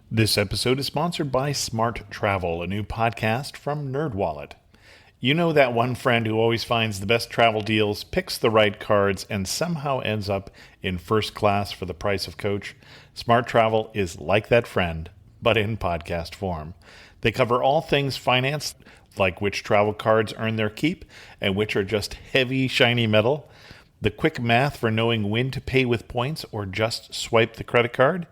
This episode is sponsored by Smart Travel, a new podcast from NerdWallet. You know that one friend who always finds the best travel deals, picks the right cards, and somehow ends up in first class for the price of coach? Smart Travel is like that friend, but in podcast form. They cover all things finance, like which travel cards earn their keep and which are just heavy, shiny metal, the quick math for knowing when to pay with points or just swipe the credit card,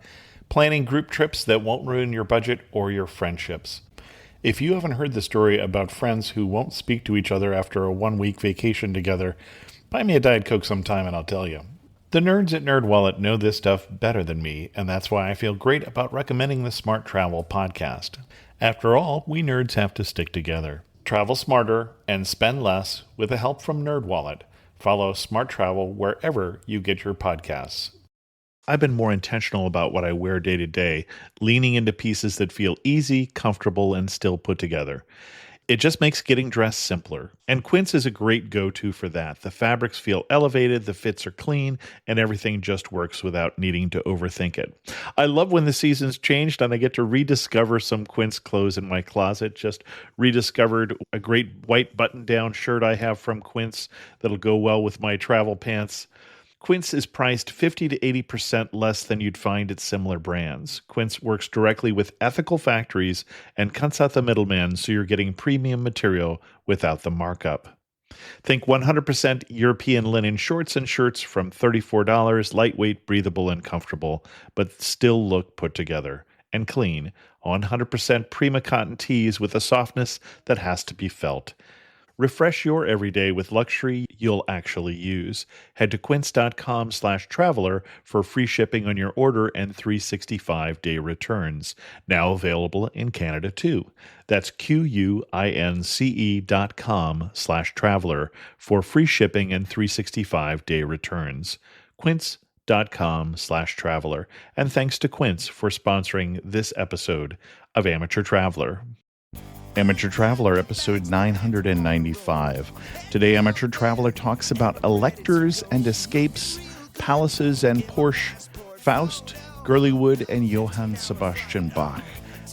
planning group trips that won't ruin your budget or your friendships. If you haven't heard the story about friends who won't speak to each other after a one-week vacation together, buy me a Diet Coke sometime and I'll tell you. The nerds at NerdWallet know this stuff better than me, and that's why I feel great about recommending the Smart Travel podcast. After all, we nerds have to stick together. Travel smarter and spend less with the help from NerdWallet. Follow Smart Travel wherever you get your podcasts. I've been more intentional about what I wear day to day, leaning into pieces that feel easy, comfortable, and still put together. It just makes getting dressed simpler. And Quince is a great go-to for that. The fabrics feel elevated, the fits are clean, and everything just works without needing to overthink it. I love when the seasons changed and I get to rediscover some Quince clothes in my closet. Just rediscovered a great white button-down shirt I have from Quince that'll go well with my travel pants. Quince is priced 50 to 80% less than you'd find at similar brands. Quince works directly with ethical factories and cuts out the middleman, so you're getting premium material without the markup. Think 100% European linen shorts and shirts from $34, lightweight, breathable, and comfortable, but still look put together and clean. 100% Prima cotton tees with a softness that has to be felt. Refresh your everyday with luxury you'll actually use. Head to quince.com/traveler for free shipping on your order and 365-day returns. Now available in Canada too. That's QUINCE.com/traveler for free shipping and 365-day returns. Quince.com/traveler. And thanks to Quince for sponsoring this episode of Amateur Traveler. Amateur Traveler, episode 995. Today, Amateur Traveler talks about electors and escapes, palaces and Porsche, Faust, Girlywood, and Johann Sebastian Bach,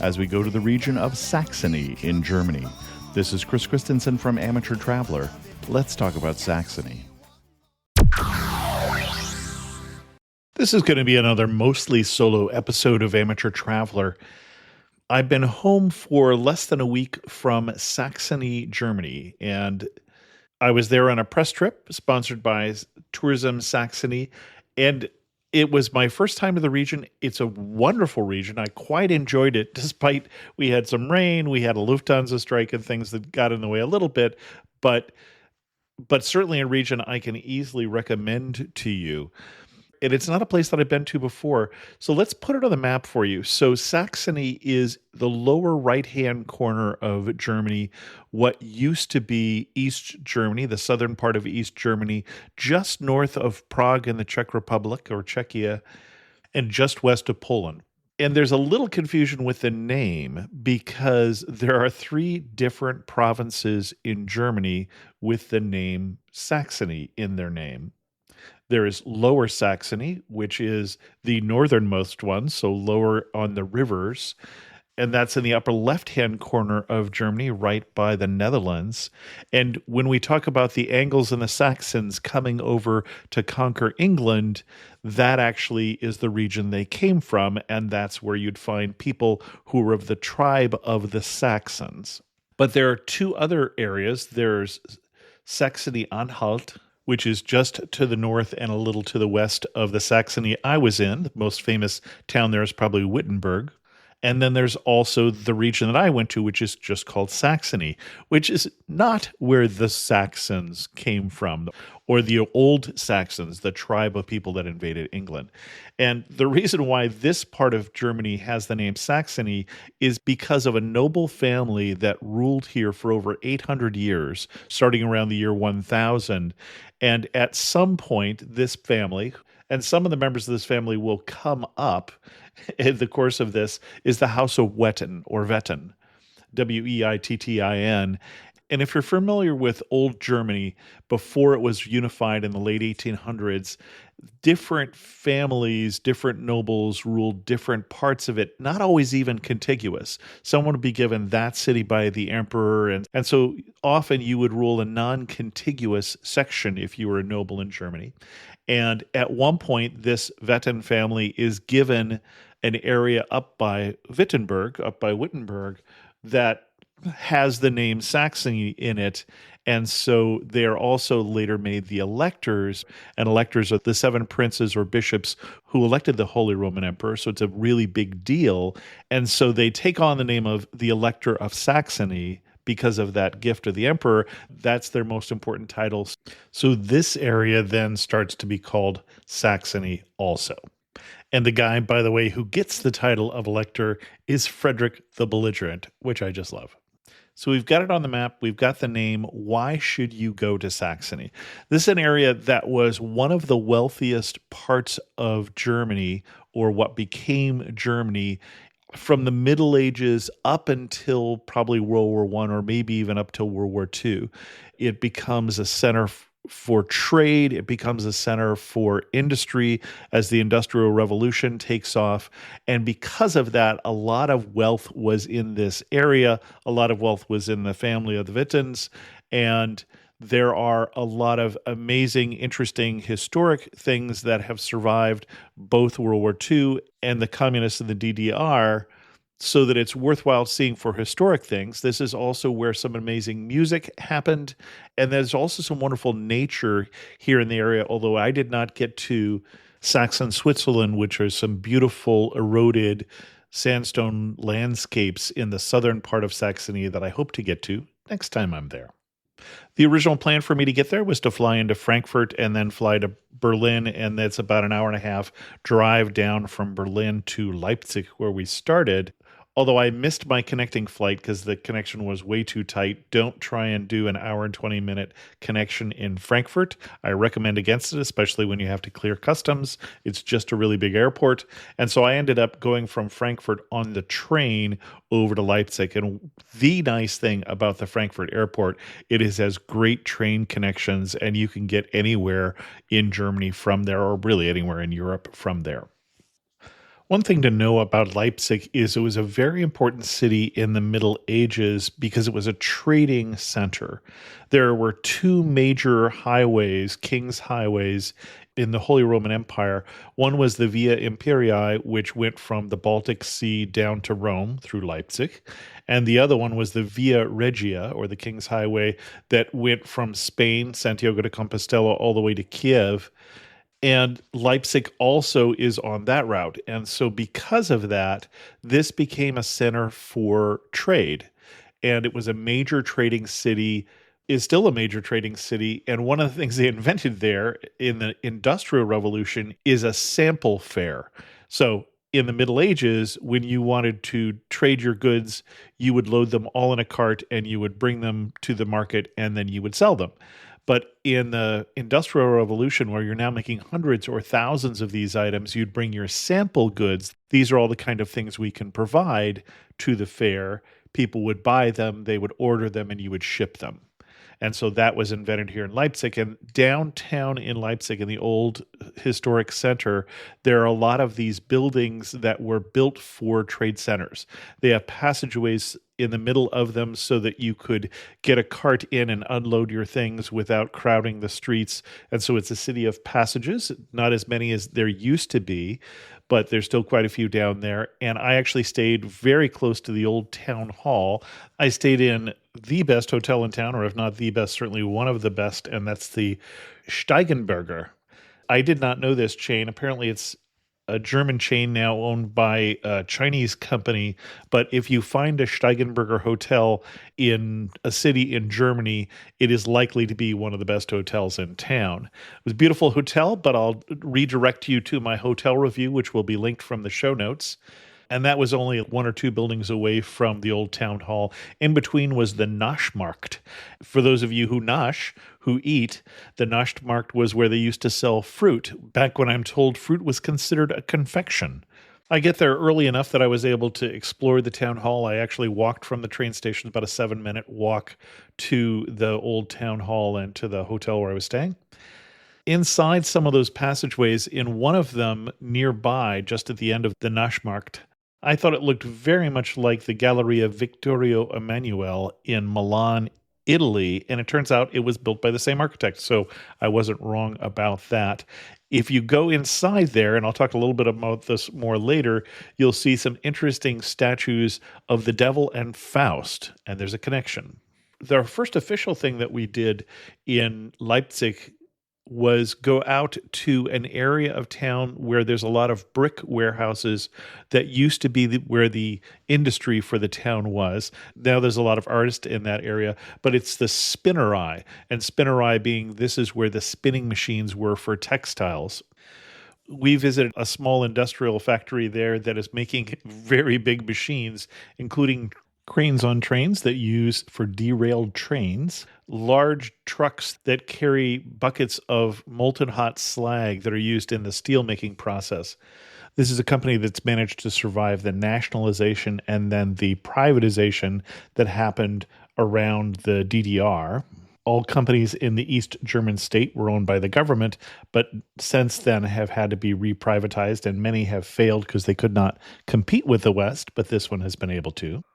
as we go to the region of Saxony in Germany. This is Chris Christensen from Amateur Traveler. Let's talk about Saxony. This is going to be another mostly solo episode of Amateur Traveler. I've been home for less than a week from Saxony, Germany, and I was there on a press trip sponsored by Tourism Saxony, and it was my first time to the region. It's a wonderful region. I quite enjoyed it, despite we had some rain, we had a Lufthansa strike and things that got in the way a little bit, but certainly a region I can easily recommend to you. And it's not a place that I've been to before. So let's put it on the map for you. So Saxony is the lower right-hand corner of Germany, what used to be East Germany, the southern part of East Germany, just north of Prague in the Czech Republic or Czechia, and just west of Poland. And there's a little confusion with the name because there are three different provinces in Germany with the name Saxony in their name. There is Lower Saxony, which is the northernmost one, so lower on the rivers, and that's in the upper left-hand corner of Germany, right by the Netherlands. And when we talk about the Angles and the Saxons coming over to conquer England, that actually is the region they came from, and that's where you'd find people who were of the tribe of the Saxons. But there are two other areas. There's Saxony-Anhalt, which is just to the north and a little to the west of the Saxony I was in. The most famous town there is probably Wittenberg. And then there's also the region that I went to, which is just called Saxony, which is not where the Saxons came from, or the old Saxons, the tribe of people that invaded England. And the reason why this part of Germany has the name Saxony is because of a noble family that ruled here for over 800 years, starting around the year 1000. And at some point, this family, and some of the members of this family will come up in the course of this, is the House of Wettin, or Wettin, Wettin. And if you're familiar with old Germany, before it was unified in the late 1800s, different families, different nobles ruled different parts of it, not always even contiguous. Someone would be given that city by the emperor. And so often you would rule a non contiguous section if you were a noble in Germany. And at one point, this Wettin family is given an area up by Wittenberg, up by Wittenberg, that has the name Saxony in it. And so they are also later made the electors, and electors are the seven princes or bishops who elected the Holy Roman Emperor. So it's a really big deal. And so they take on the name of the Elector of Saxony because of that gift of the emperor. That's their most important title. So this area then starts to be called Saxony also. And the guy, by the way, who gets the title of elector is Frederick the Belligerent, which I just love. So we've got it on the map. We've got the name. Why should you go to Saxony? This is an area that was one of the wealthiest parts of Germany, or what became Germany, from the Middle Ages up until probably World War I, or maybe even up till World War II. It becomes a center for trade. It becomes a center for industry as the Industrial Revolution takes off. And because of that, a lot of wealth was in this area. A lot of wealth was in the family of the Wittens. And there are a lot of amazing, interesting, historic things that have survived both World War II and the communists in the DDR, so that it's worthwhile seeing for historic things. This is also where some amazing music happened. And there's also some wonderful nature here in the area, although I did not get to Saxon Switzerland, which are some beautiful eroded sandstone landscapes in the southern part of Saxony that I hope to get to next time I'm there. The original plan for me to get there was to fly into Frankfurt and then fly to Berlin, and that's about an hour and a half drive down from Berlin to Leipzig, where we started. Although I missed my connecting flight because the connection was way too tight. Don't try and do an hour and 20-minute connection in Frankfurt. I recommend against it, especially when you have to clear customs. It's just a really big airport. And so I ended up going from Frankfurt on the train over to Leipzig. And the nice thing about the Frankfurt airport, it has great train connections, and you can get anywhere in Germany from there, or really anywhere in Europe from there. One thing to know about Leipzig is it was a very important city in the Middle Ages because it was a trading center. There were two major highways, king's highways, in the Holy Roman Empire. One was the Via Imperii, which went from the Baltic Sea down to Rome through Leipzig. And the other one was the Via Regia, or the King's Highway, that went from Spain, Santiago de Compostela, all the way to Kiev. And Leipzig also is on that route. And so because of that, this became a center for trade. And it was a major trading city, is still a major trading city. And one of the things they invented there in the Industrial Revolution is a sample fair. So in the Middle Ages, when you wanted to trade your goods, you would load them all in a cart and you would bring them to the market and then you would sell them. But in the Industrial Revolution, where you're now making hundreds or thousands of these items, you'd bring your sample goods. These are all the kind of things we can provide to the fair. People would buy them, they would order them, and you would ship them. And so that was invented here in Leipzig. And downtown in Leipzig, in the old historic center, there are a lot of these buildings that were built for trade centers. They have passageways in the middle of them so that you could get a cart in and unload your things without crowding the streets. And so it's a city of passages, not as many as there used to be, but there's still quite a few down there. And I actually stayed very close to the old town hall. I stayed in the best hotel in town, or if not the best, certainly one of the best, and that's the Steigenberger. I did not know this chain. Apparently it's a German chain now owned by a Chinese company. But if you find a Steigenberger hotel in a city in Germany, it is likely to be one of the best hotels in town. It was a beautiful hotel, but I'll redirect you to my hotel review, which will be linked from the show notes. And that was only one or two buildings away from the old town hall. In between was the Naschmarkt. For those of you who nasch, who eat, the Naschmarkt was where they used to sell fruit. Back when I'm told fruit was considered a confection. I get there early enough that I was able to explore the town hall. I actually walked from the train station, about a 7-minute walk to the old town hall and to the hotel where I was staying. Inside some of those passageways, in one of them nearby, just at the end of the Naschmarkt, I thought it looked very much like the Galleria Vittorio Emanuele in Milan, Italy, and it turns out it was built by the same architect, so I wasn't wrong about that. If you go inside there, and I'll talk a little bit about this more later, you'll see some interesting statues of the devil and Faust, and there's a connection. The first official thing that we did in Leipzig was go out to an area of town where there's a lot of brick warehouses that used to be where the industry for the town was. Now there's a lot of artists in that area, but it's the Spinnerai, and Spinnerai being this is where the spinning machines were for textiles. We visited a small industrial factory there that is making very big machines, including cranes on trains that use for derailed trains, large trucks that carry buckets of molten hot slag that are used in the steel making process. This is a company that's managed to survive the nationalization and then the privatization that happened around the DDR. All companies in the East German state were owned by the government, but since then have had to be reprivatized, and many have failed because they could not compete with the West, but this one has been able to.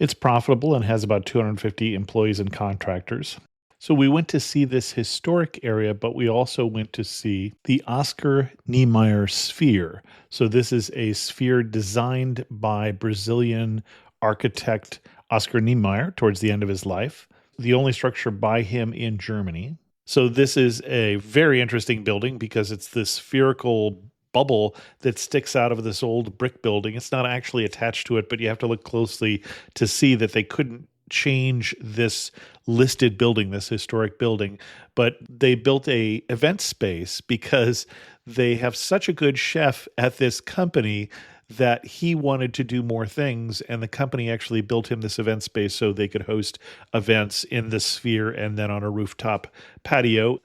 It's profitable and has about 250 employees and contractors. So we went to see this historic area, but we also went to see the Oscar Niemeyer Sphere. So this is a sphere designed by Brazilian architect Oscar Niemeyer towards the end of his life, the only structure by him in Germany. So this is a very interesting building because it's this spherical bubble that sticks out of this old brick building. It's not actually attached to it, but you have to look closely to see that they couldn't change this listed building, this historic building, but they built a event space because they have such a good chef at this company that he wanted to do more things, and the company actually built him this event space so they could host events in the sphere and then on a rooftop patio.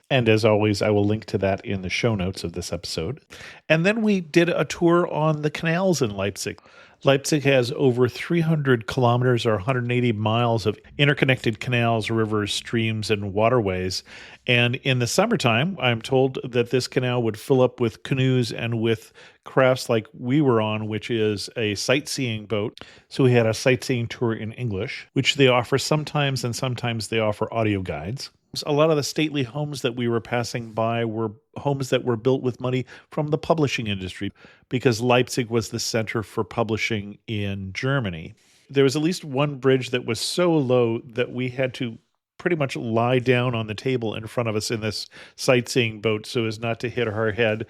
And as always, I will link to that in the show notes of this episode. And then we did a tour on the canals in Leipzig. Leipzig has over 300 kilometers or 180 miles of interconnected canals, rivers, streams, and waterways. And in the summertime, I'm told that this canal would fill up with canoes and with crafts like we were on, which is a sightseeing boat. So we had a sightseeing tour in English, which they offer sometimes, and sometimes they offer audio guides. A lot of the stately homes that we were passing by were homes that were built with money from the publishing industry because Leipzig was the center for publishing in Germany. There was at least one bridge that was so low that we had to pretty much lie down on the table in front of us in this sightseeing boat so as not to hit our head.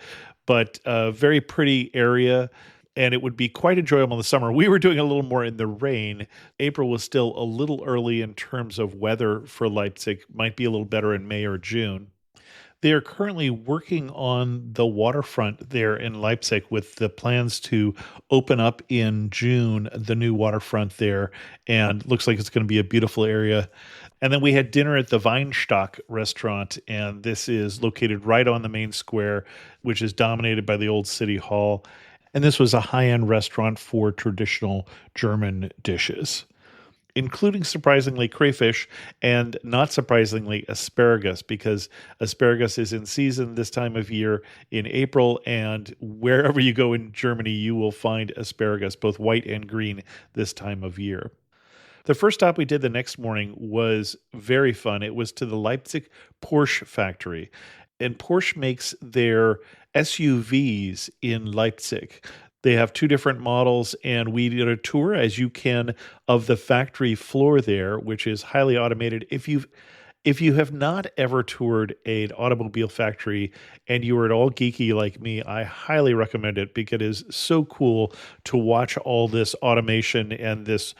But a very pretty area, and it would be quite enjoyable in the summer. We were doing a little more in the rain. April was still a little early in terms of weather for Leipzig. Might be a little better in May or June. They are currently working on the waterfront there in Leipzig with the plans to open up in June, the new waterfront there, and looks like it's going to be a beautiful area. And then we had dinner at the Weinstock restaurant, and this is located right on the main square, which is dominated by the old city hall. And this was a high-end restaurant for traditional German dishes, including, surprisingly, crayfish and, not surprisingly, asparagus, because asparagus is in season this time of year in April, and wherever you go in Germany, you will find asparagus, both white and green, this time of year. The first stop we did the next morning was very fun. It was to the Leipzig Porsche factory. And Porsche makes their SUVs in Leipzig. They have two different models, and we did a tour, as you can, of the factory floor there, which is highly automated. If you have not ever toured an automobile factory and you are at all geeky like me, I highly recommend it because it is so cool to watch all this automation and this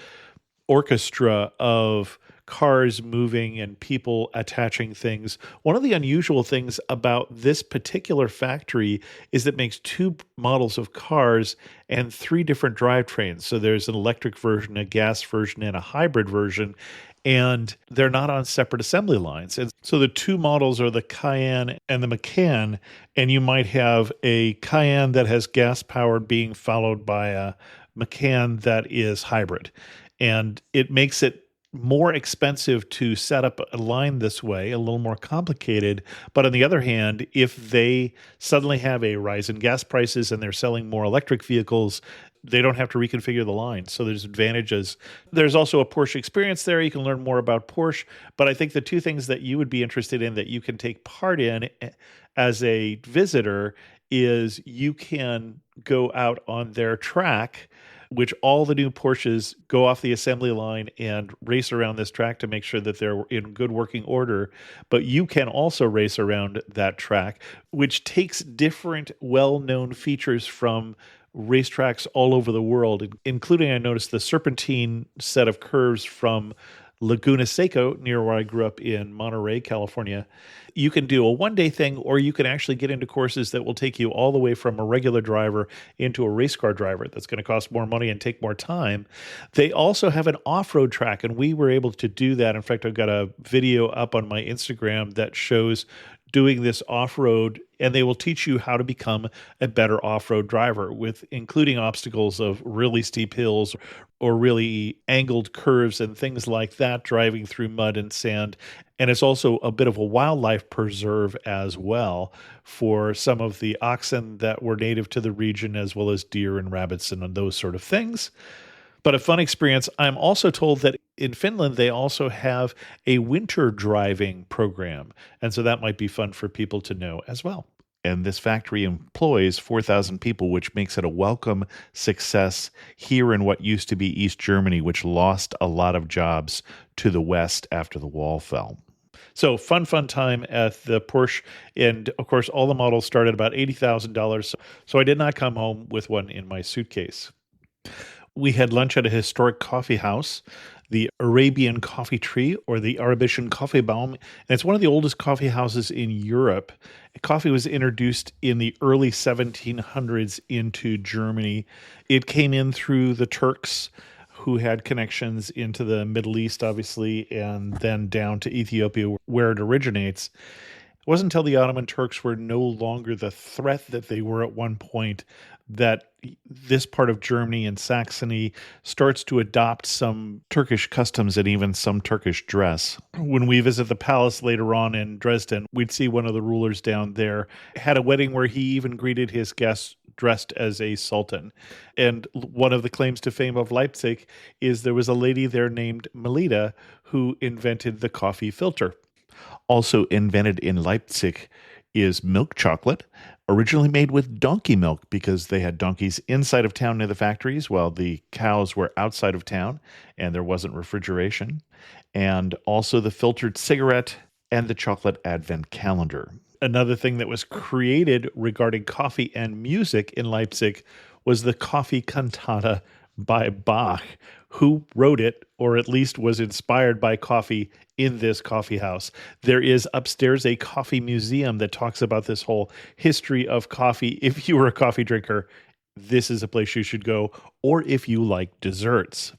orchestra of cars moving and people attaching things. One of the unusual things about this particular factory is that it makes two models of cars and three different drivetrains. So there's an electric version, a gas version, and a hybrid version. and they're not on separate assembly lines. And so the two models are the Cayenne and the Macan, and you might have a Cayenne that has gas powered being followed by a Macan that is hybrid. And it makes it more expensive to set up a line this way, a little more complicated. But on the other hand, if they suddenly have a rise in gas prices and they're selling more electric vehicles, they don't have to reconfigure the line. So there's advantages. There's also a Porsche experience there. You can learn more about Porsche. But I think the two things that you would be interested in that you can take part in as a visitor is you can go out on their track, which all the new Porsches go off the assembly line and race around this track to make sure that they're in good working order. But you can also race around that track, which takes different well-known features from racetracks all over the world, including, I noticed, the serpentine set of curves from Laguna Seca, near where I grew up in Monterey, California. You can do a one-day thing, or you can actually get into courses that will take you all the way from a regular driver into a race car driver. That's going to cost more money and take more time. They also have an off-road track, and we were able to do that. In fact, I've got a video up on my Instagram that shows doing this off-road, and they will teach you how to become a better off-road driver, with including obstacles of really steep hills or really angled curves and things like that, driving through mud and sand. And it's also a bit of a wildlife preserve as well for some of the oxen that were native to the region, as well as deer and rabbits and those sort of things. But a fun experience. I'm also told that in Finland, they also have a winter driving program. And so that might be fun for people to know as well. And this factory employs 4,000 people, which makes it a welcome success here in what used to be East Germany, which lost a lot of jobs to the West after the wall fell. So fun time at the Porsche. And of course, all the models start at about $80,000. So I did not come home with one in my suitcase. We had lunch at a historic coffee house, the Arabian Coffee Tree, or the Arabischen Kaffeebaum. And it's one of the oldest coffee houses in Europe. Coffee was introduced in the early 1700s into Germany. It came in through the Turks, who had connections into the Middle East, obviously, and then down to Ethiopia, where it originates. It wasn't until the Ottoman Turks were no longer the threat that they were at one point that this part of Germany and Saxony starts to adopt some Turkish customs and even some Turkish dress. When we visit the palace later on in Dresden, we'd see one of the rulers down there had a wedding where he even greeted his guests dressed as a sultan. And one of the claims to fame of Leipzig is there was a lady there named Melita who invented the coffee filter. Also invented in Leipzig is milk chocolate, originally made with donkey milk because they had donkeys inside of town near the factories while the cows were outside of town and there wasn't refrigeration. And also the filtered cigarette and the chocolate advent calendar. Another thing that was created regarding coffee and music in Leipzig was the coffee cantata by Bach, who wrote it, or at least was inspired by coffee in this coffee house. There is upstairs a coffee museum that talks about this whole history of coffee. If you were a coffee drinker, this is a place you should go, or if you like desserts.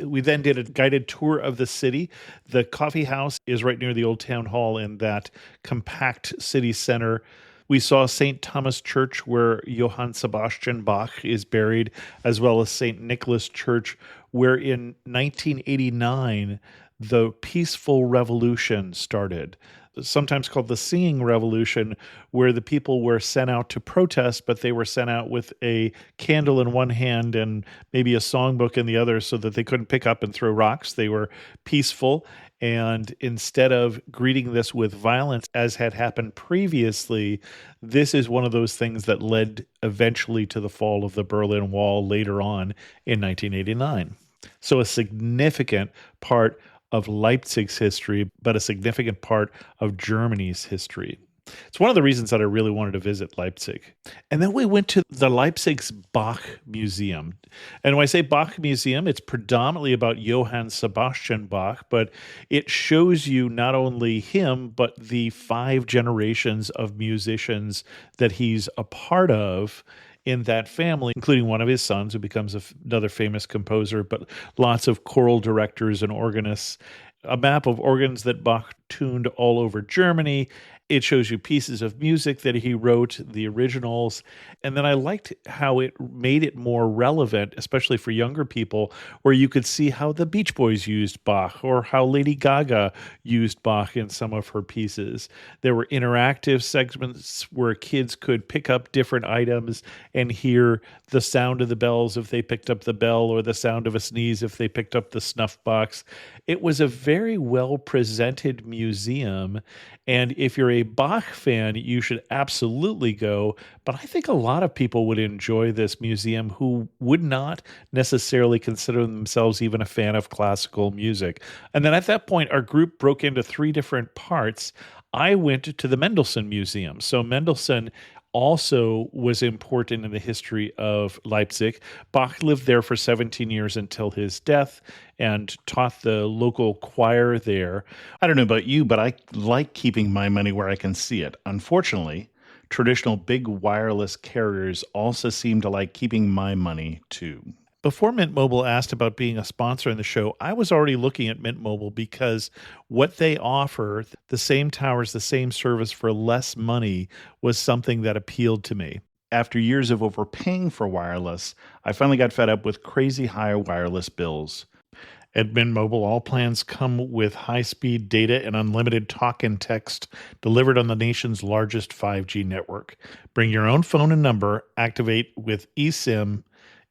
We then did a guided tour of the city. The coffee house is right near the old town hall in that compact city center. We saw St. Thomas Church, where Johann Sebastian Bach is buried, as well as St. Nicholas Church, where in 1989, the peaceful revolution started, sometimes called the Singing Revolution, where the people were sent out to protest, but they were sent out with a candle in one hand and maybe a songbook in the other so that they couldn't pick up and throw rocks. They were peaceful. And instead of greeting this with violence, as had happened previously, this is one of those things that led eventually to the fall of the Berlin Wall later on in 1989. So a significant part of Leipzig's history, but a significant part of Germany's history. It's one of the reasons that I really wanted to visit Leipzig. And then we went to the Leipzig's Bach Museum. And when I say Bach Museum, it's predominantly about Johann Sebastian Bach, but it shows you not only him, but the 5 generations of musicians that he's a part of. in that family, including one of his sons, who becomes another famous composer, but lots of choral directors and organists. A map of organs that Bach tuned all over Germany. It shows you pieces of music that he wrote, the originals. And then I liked how it made it more relevant, especially for younger people, where you could see how the Beach Boys used Bach or how Lady Gaga used Bach in some of her pieces. There were interactive segments where kids could pick up different items and hear the sound of the bells if they picked up the bell, or the sound of a sneeze if they picked up the snuff box. It was a very well presented museum. And if you're a Bach fan, you should absolutely go. But I think a lot of people would enjoy this museum who would not necessarily consider themselves even a fan of classical music. And then at that point, our group broke into three different parts. I went to the Mendelssohn Museum. So Mendelssohn also was important in the history of Leipzig. Bach lived there for 17 years until his death and taught the local choir there. I don't know about you, but I like keeping my money where I can see it. Unfortunately, traditional big wireless carriers also seem to like keeping my money too. Before Mint Mobile asked about being a sponsor in the show, I was already looking at Mint Mobile because what they offer, the same towers, the same service for less money, was something that appealed to me. After years of overpaying for wireless, I finally got fed up with crazy high wireless bills. At Mint Mobile, all plans come with high-speed data and unlimited talk and text delivered on the nation's largest 5G network. Bring your own phone and number, activate with eSIM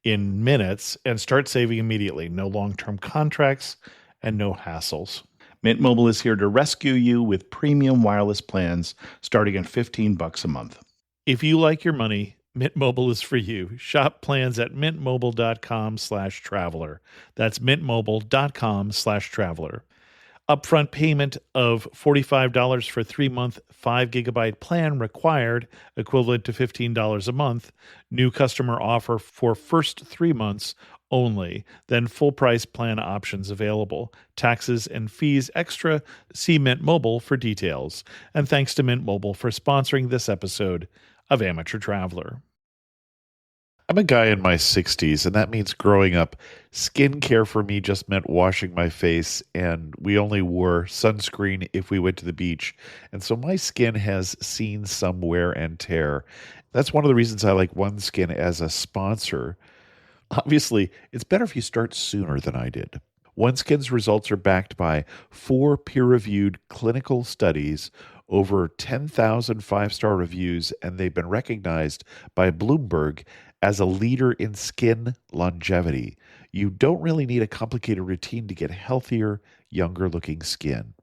in minutes, and start saving immediately. No long-term contracts and no hassles. Mint Mobile is here to rescue you with premium wireless plans starting at $15 a month. If you like your money, Mint Mobile is for you. Shop plans at mintmobile.com/traveler. That's mintmobile.com/traveler. Upfront payment of $45 for 3-month 5 GB plan required, equivalent to $15 a month. New customer offer for first 3 months only. Then full price plan options available. Taxes and fees extra. See Mint Mobile for details. And thanks to Mint Mobile for sponsoring this episode of Amateur Traveler. I'm a guy in my 60s, and that means growing up, skincare for me just meant washing my face, and we only wore sunscreen if we went to the beach. And so my skin has seen some wear and tear. That's one of the reasons I like OneSkin as a sponsor. Obviously, it's better if you start sooner than I did. OneSkin's results are backed by 4 peer-reviewed clinical studies, over 10,000 5-star reviews, and they've been recognized by Bloomberg as a leader in skin longevity. You don't really need a complicated routine to get healthier, younger-looking skin.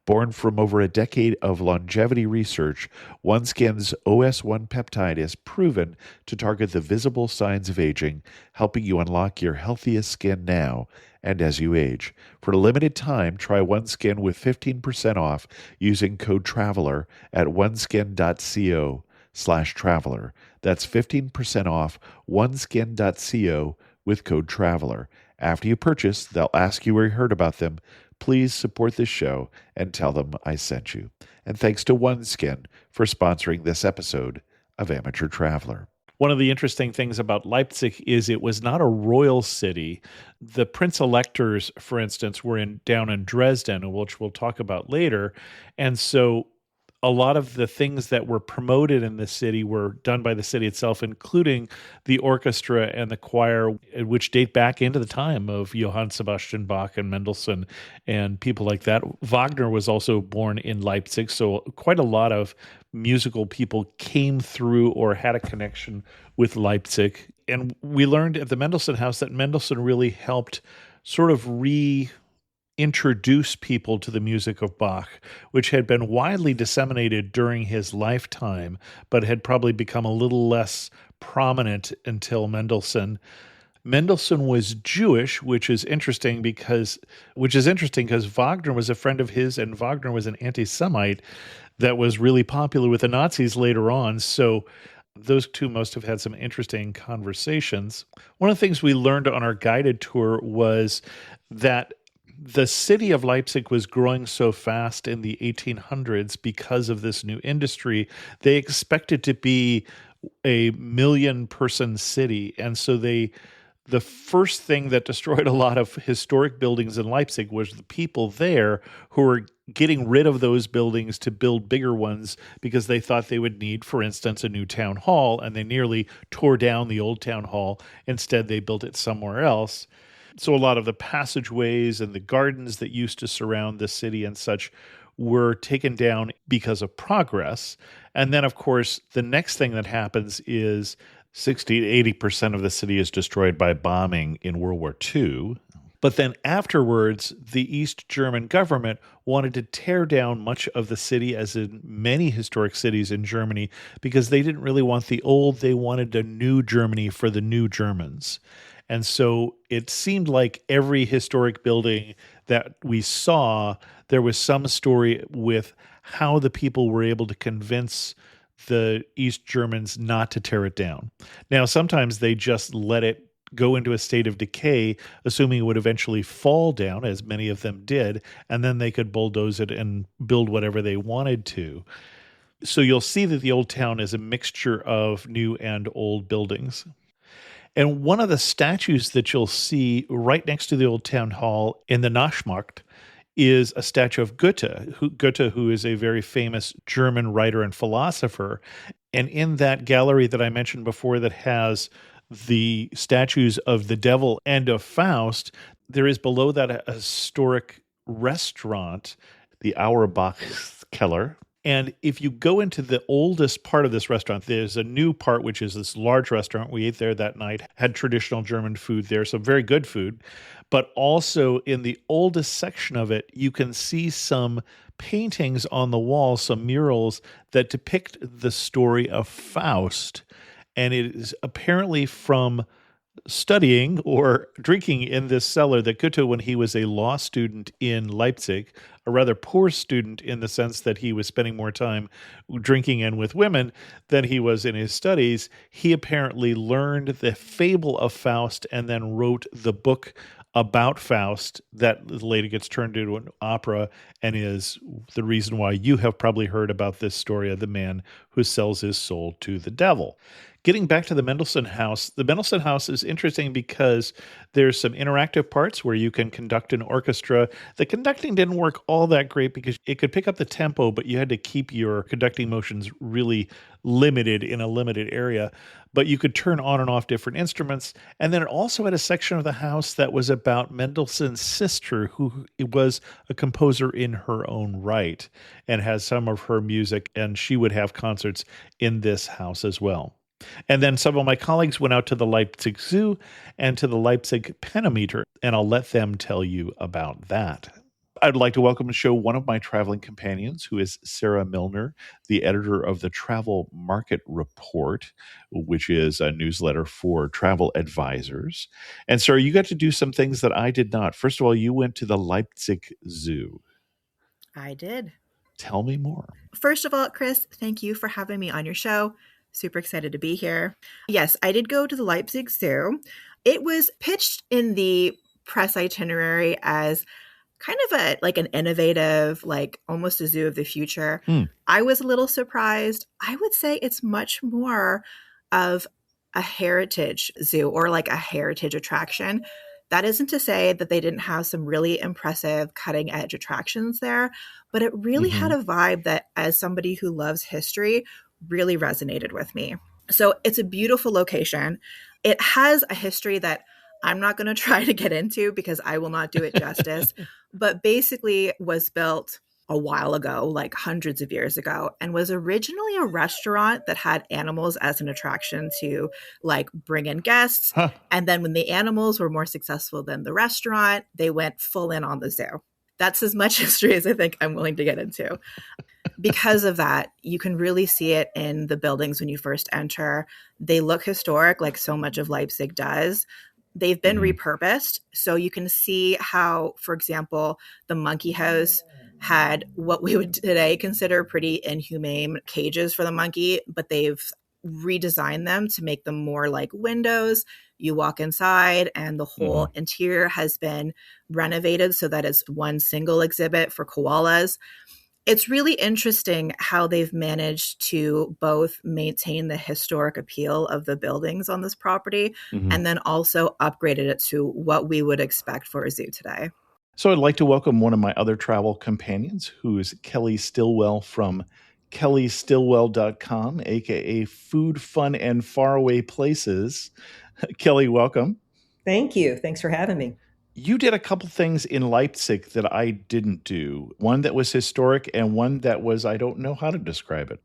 Born from over a decade of longevity research, OneSkin's OS1 peptide is proven to target the visible signs of aging, helping you unlock your healthiest skin now and as you age. For a limited time, try OneSkin with 15% off using code TRAVELER at oneskin.co/traveler. That's 15% off oneskin.co with code TRAVELER. After you purchase, they'll ask you where you heard about them. Please support this show and tell them I sent you. And thanks to OneSkin for sponsoring this episode of Amateur Traveler. One of the interesting things about Leipzig is it was not a royal city. The prince-electors, for instance, were down in Dresden, which we'll talk about later. And so a lot of the things that were promoted in the city were done by the city itself, including the orchestra and the choir, which date back into the time of Johann Sebastian Bach and Mendelssohn and people like that. Wagner was also born in Leipzig, so quite a lot of musical people came through or had a connection with Leipzig. And we learned at the Mendelssohn House that Mendelssohn really helped sort of introduce people to the music of Bach, which had been widely disseminated during his lifetime, but had probably become a little less prominent until Mendelssohn. Mendelssohn was Jewish, which is interesting because Wagner was a friend of his, and Wagner was an anti-Semite that was really popular with the Nazis later on. So those two must have had some interesting conversations. One of the things we learned on our guided tour was that the city of Leipzig was growing so fast in the 1800s because of this new industry. They expected to be a million person city. And so the first thing that destroyed a lot of historic buildings in Leipzig was the people there who were getting rid of those buildings to build bigger ones because they thought they would need, for instance, a new town hall, and they nearly tore down the old town hall. Instead, they built it somewhere else. So a lot of the passageways and the gardens that used to surround the city and such were taken down because of progress. And then, of course, the next thing that happens is 60 to 80% of the city is destroyed by bombing in World War II. But then afterwards, the East German government wanted to tear down much of the city, as in many historic cities in Germany, because they didn't really want the old. They wanted a new Germany for the new Germans. And so it seemed like every historic building that we saw, there was some story with how the people were able to convince the East Germans not to tear it down. Now, sometimes they just let it go into a state of decay, assuming it would eventually fall down, as many of them did, and then they could bulldoze it and build whatever they wanted to. So you'll see that the old town is a mixture of new and old buildings. And one of the statues that you'll see right next to the old town hall in the Naschmarkt is a statue of Goethe, who is a very famous German writer and philosopher. And in that gallery that I mentioned before that has the statues of the devil and of Faust, there is below that a historic restaurant, the Auerbach Keller. And if you go into the oldest part of this restaurant, there's a new part, which is this large restaurant. We ate there that night, had traditional German food there, so very good food. But also in the oldest section of it, you can see some paintings on the wall, some murals that depict the story of Faust. And it is apparently from studying or drinking in this cellar that Goethe, when he was a law student in Leipzig, a rather poor student in the sense that he was spending more time drinking and with women than he was in his studies, he apparently learned the fable of Faust and then wrote the book about Faust that later gets turned into an opera and is the reason why you have probably heard about this story of the man who sells his soul to the devil. Getting back to the Mendelssohn House is interesting because there's some interactive parts where you can conduct an orchestra. The conducting didn't work all that great because it could pick up the tempo, but you had to keep your conducting motions really limited in a limited area. But you could turn on and off different instruments. And then it also had a section of the house that was about Mendelssohn's sister, who was a composer in her own right and has some of her music, and she would have concerts in this house as well. And then some of my colleagues went out to the Leipzig Zoo and to the Leipzig Pentameter, and I'll let them tell you about that. I'd like to welcome to the show one of my traveling companions, who is Sarah Milner, the editor of the Travel Market Report, which is a newsletter for travel advisors. And Sarah, you got to do some things that I did not. First of all, you went to the Leipzig Zoo. I did. Tell me more. First of all, Chris, thank you for having me on your show. Super excited to be here. Yes, I did go to the Leipzig Zoo. It was pitched in the press itinerary as kind of an innovative, like almost a zoo of the future. I was a little surprised. I would say it's much more of a heritage zoo or like a heritage attraction. That isn't to say that they didn't have some really impressive cutting edge attractions there, but it really had a vibe that, as somebody who loves history, really resonated with me. So it's a beautiful location. It has a history that I'm not going to try to get into because I will not do it justice, but basically was built a while ago, like hundreds of years ago, and was originally a restaurant that had animals as an attraction to like bring in guests. And then when the animals were more successful than the restaurant, they went full in on the zoo. That's as much history as I think I'm willing to get into. Because of that, you can really see it in the buildings when you first enter. They look historic, like so much of Leipzig does. They've been repurposed. So you can see how, for example, the monkey house had what we would today consider pretty inhumane cages for the monkey, but they've redesigned them to make them more like windows. You walk inside and the whole interior has been renovated so that it's one single exhibit for koalas. It's really interesting how they've managed to both maintain the historic appeal of the buildings on this property Mhm. and then also upgraded it to what we would expect for a zoo today. So I'd like to welcome one of my other travel companions, who is Kelly Stillwell from kellystillwell.com, aka Food, Fun, and Faraway Places. Kelly, welcome. Thank you. Thanks for having me. You did a couple things in Leipzig that I didn't do. One that was historic and one that was, I don't know how to describe it.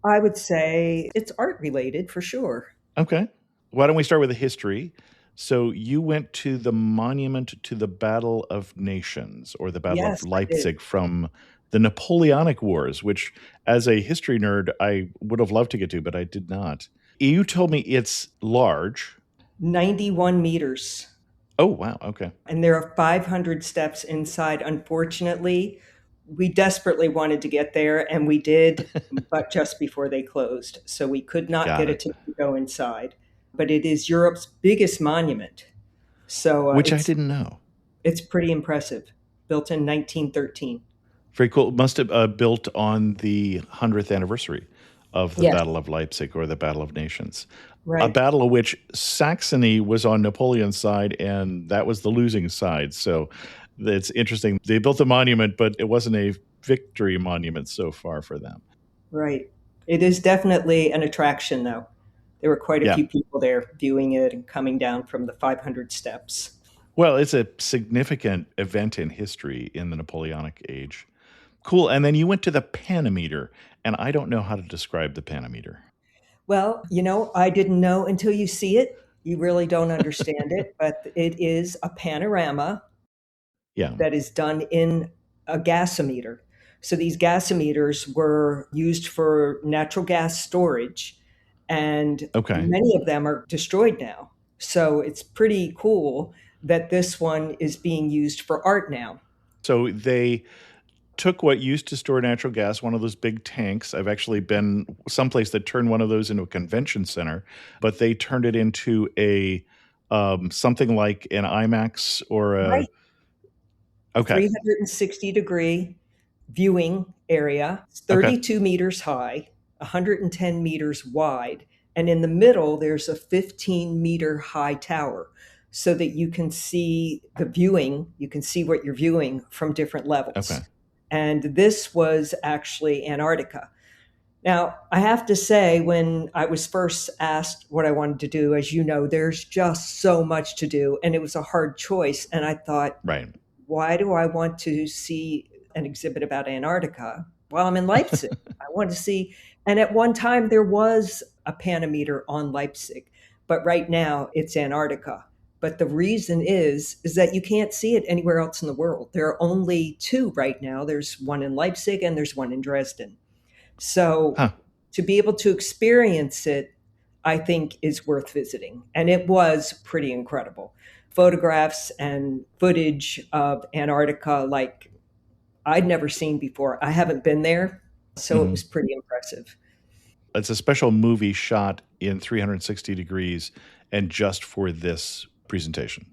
I would say it's art related for sure. Okay. Why don't we start with the history? So you went to the monument to the Battle of Nations, or the Battle of Yes, I did. Leipzig, from the Napoleonic Wars, which, as a history nerd, I would have loved to get to, but I did not. You told me it's large. 91 meters. Oh, wow. Okay. And there are 500 steps inside. Unfortunately, we desperately wanted to get there, and we did, but just before they closed. So we could not Got get a it. ticket to go inside. But it is Europe's biggest monument. So Which I didn't know. it's pretty impressive. Built in 1913. Very cool. It must have built on the 100th anniversary of the Yes, Battle of Leipzig, or the Battle of Nations. A right. battle of which Saxony was on Napoleon's side, and that was the losing side. So it's interesting. They built a monument, but it wasn't a victory monument so far for them. Right. It is definitely an attraction, though. There were quite a Yeah. few people there viewing it and coming down from the 500 steps. Well, it's a significant event in history in the Napoleonic age. Cool. And then you went to the panometer, and I don't know how to describe the panometer. Well, I didn't know until you see it. You really don't understand it, but it is a panorama Yeah. that is done in a gasometer. So these gasometers were used for natural gas storage, and Okay. many of them are destroyed now. So it's pretty cool that this one is being used for art now. So they took what used to store natural gas, one of those big tanks. I've actually been someplace that turned one of those into a convention center, but they turned it into a something like an IMAX or a Right. okay. 360-degree viewing area. It's Okay. 32 meters high, 110 meters wide, and in the middle there's a 15-meter high tower so that you can see the viewing, you can see what you're viewing from different levels. Okay. And this was actually Antarctica. Now, I have to say, when I was first asked what I wanted to do, as you know, there's just so much to do, and it was a hard choice. And I thought, Right. why do I want to see an exhibit about Antarctica while I'm in Leipzig? I wanted to see, and at one time there was a panometer on Leipzig, but right now it's Antarctica. But the reason is that you can't see it anywhere else in the world. There are only two right now. There's one in Leipzig and there's one in Dresden. So Huh. to be able to experience it, I think is worth visiting. And it was pretty incredible. Photographs and footage of Antarctica like I'd never seen before. I haven't been there, so it Mhm. was pretty impressive. It's a special movie shot in 360 degrees and just for this presentation.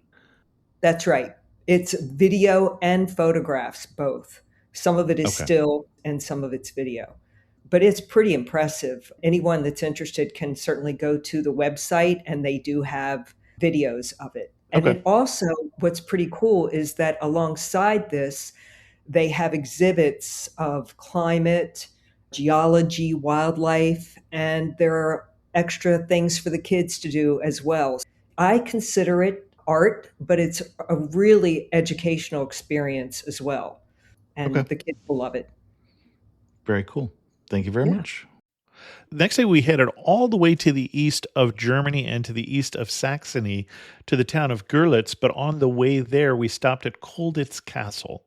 That's right. It's video and photographs, both. Some of it is Okay. still and some of it's video. But it's pretty impressive. Anyone that's interested can certainly go to the website, and they do have videos of it. And Okay. it also, what's pretty cool is that alongside this, they have exhibits of climate, geology, wildlife, and there are extra things for the kids to do as well. I consider it art, but it's a really educational experience as well. And Okay. the kids will love it. Very cool. Thank you very Yeah. much. Next day, we headed all the way to the east of Germany and to the east of Saxony to the town of Görlitz. But on the way there, we stopped at Colditz Castle.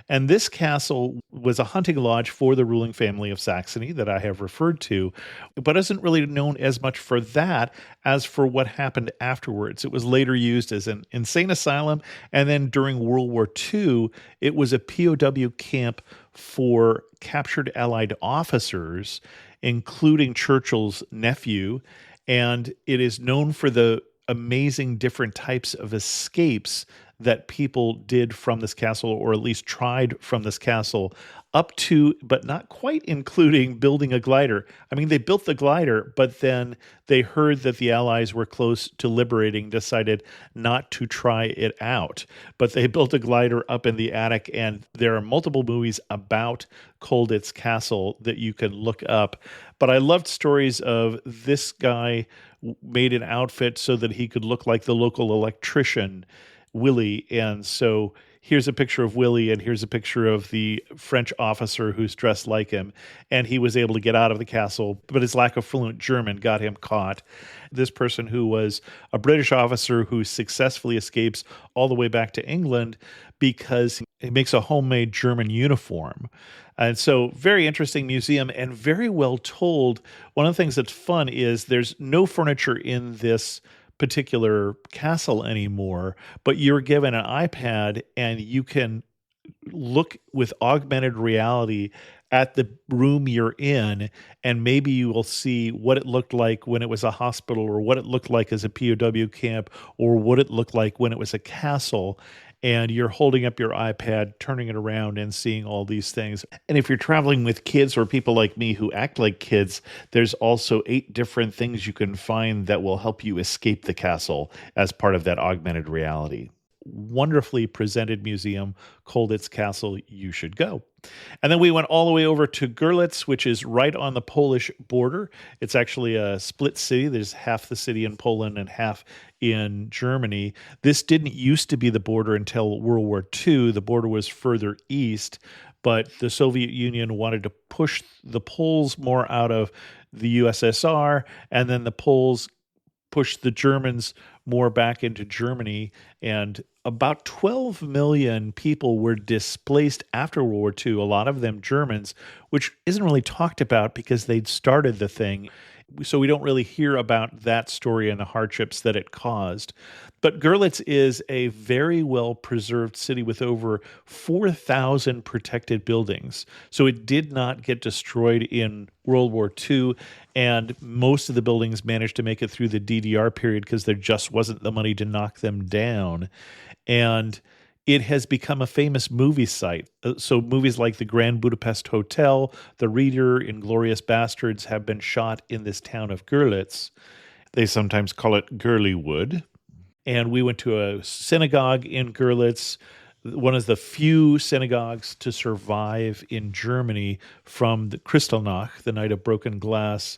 And this castle was a hunting lodge for the ruling family of Saxony that I have referred to, but isn't really known as much for that as for what happened afterwards. It was later used as an insane asylum, and then during World War II, it was a POW camp for captured Allied officers, including Churchill's nephew, and it is known for the amazing different types of escapes that people did from this castle, or at least tried from this castle, up to, but not quite including, building a glider. I mean, they built the glider, but then they heard that the Allies were close to liberating, decided not to try it out. But they built a glider up in the attic, and there are multiple movies about Colditz Castle that you can look up. But I loved stories of this guy made an outfit so that he could look like the local electrician, Willie. And so here's a picture of Willie, and here's a picture of the French officer who's dressed like him. And he was able to get out of the castle, but his lack of fluent German got him caught. This person, who was a British officer who successfully escapes all the way back to England because he makes a homemade German uniform. And so, very interesting museum and very well told. One of the things that's fun is there's no furniture in this particular castle anymore, but you're given an iPad and you can look with augmented reality at the room you're in, and maybe you will see what it looked like when it was a hospital, or what it looked like as a POW camp, or what it looked like when it was a castle. And you're holding up your iPad, turning it around, and seeing all these things. And if you're traveling with kids or people like me who act like kids, there's also 8 different things you can find that will help you escape the castle as part of that augmented reality. Wonderfully presented museum, Colditz Castle. You should go. And then we went all the way over to Görlitz, which is right on the Polish border. It's actually a split city. There's half the city in Poland and half in Germany. This didn't used to be the border until World War II. The border was further east, but the Soviet Union wanted to push the Poles more out of the USSR, and then the Poles pushed the Germans more back into Germany, and about 12 million people were displaced after World War II, a lot of them Germans, which isn't really talked about because they'd started the thing. So we don't really hear about that story and the hardships that it caused. But Görlitz is a very well-preserved city with over 4,000 protected buildings. So it did not get destroyed in World War II, and most of the buildings managed to make it through the DDR period because there just wasn't the money to knock them down. And it has become a famous movie site. So movies like the Grand Budapest Hotel, The Reader, Inglourious Bastards have been shot in this town of Görlitz. They sometimes call it Girlywood. And we went to a synagogue in Görlitz, one of the few synagogues to survive in Germany from the Kristallnacht, the Night of Broken Glass.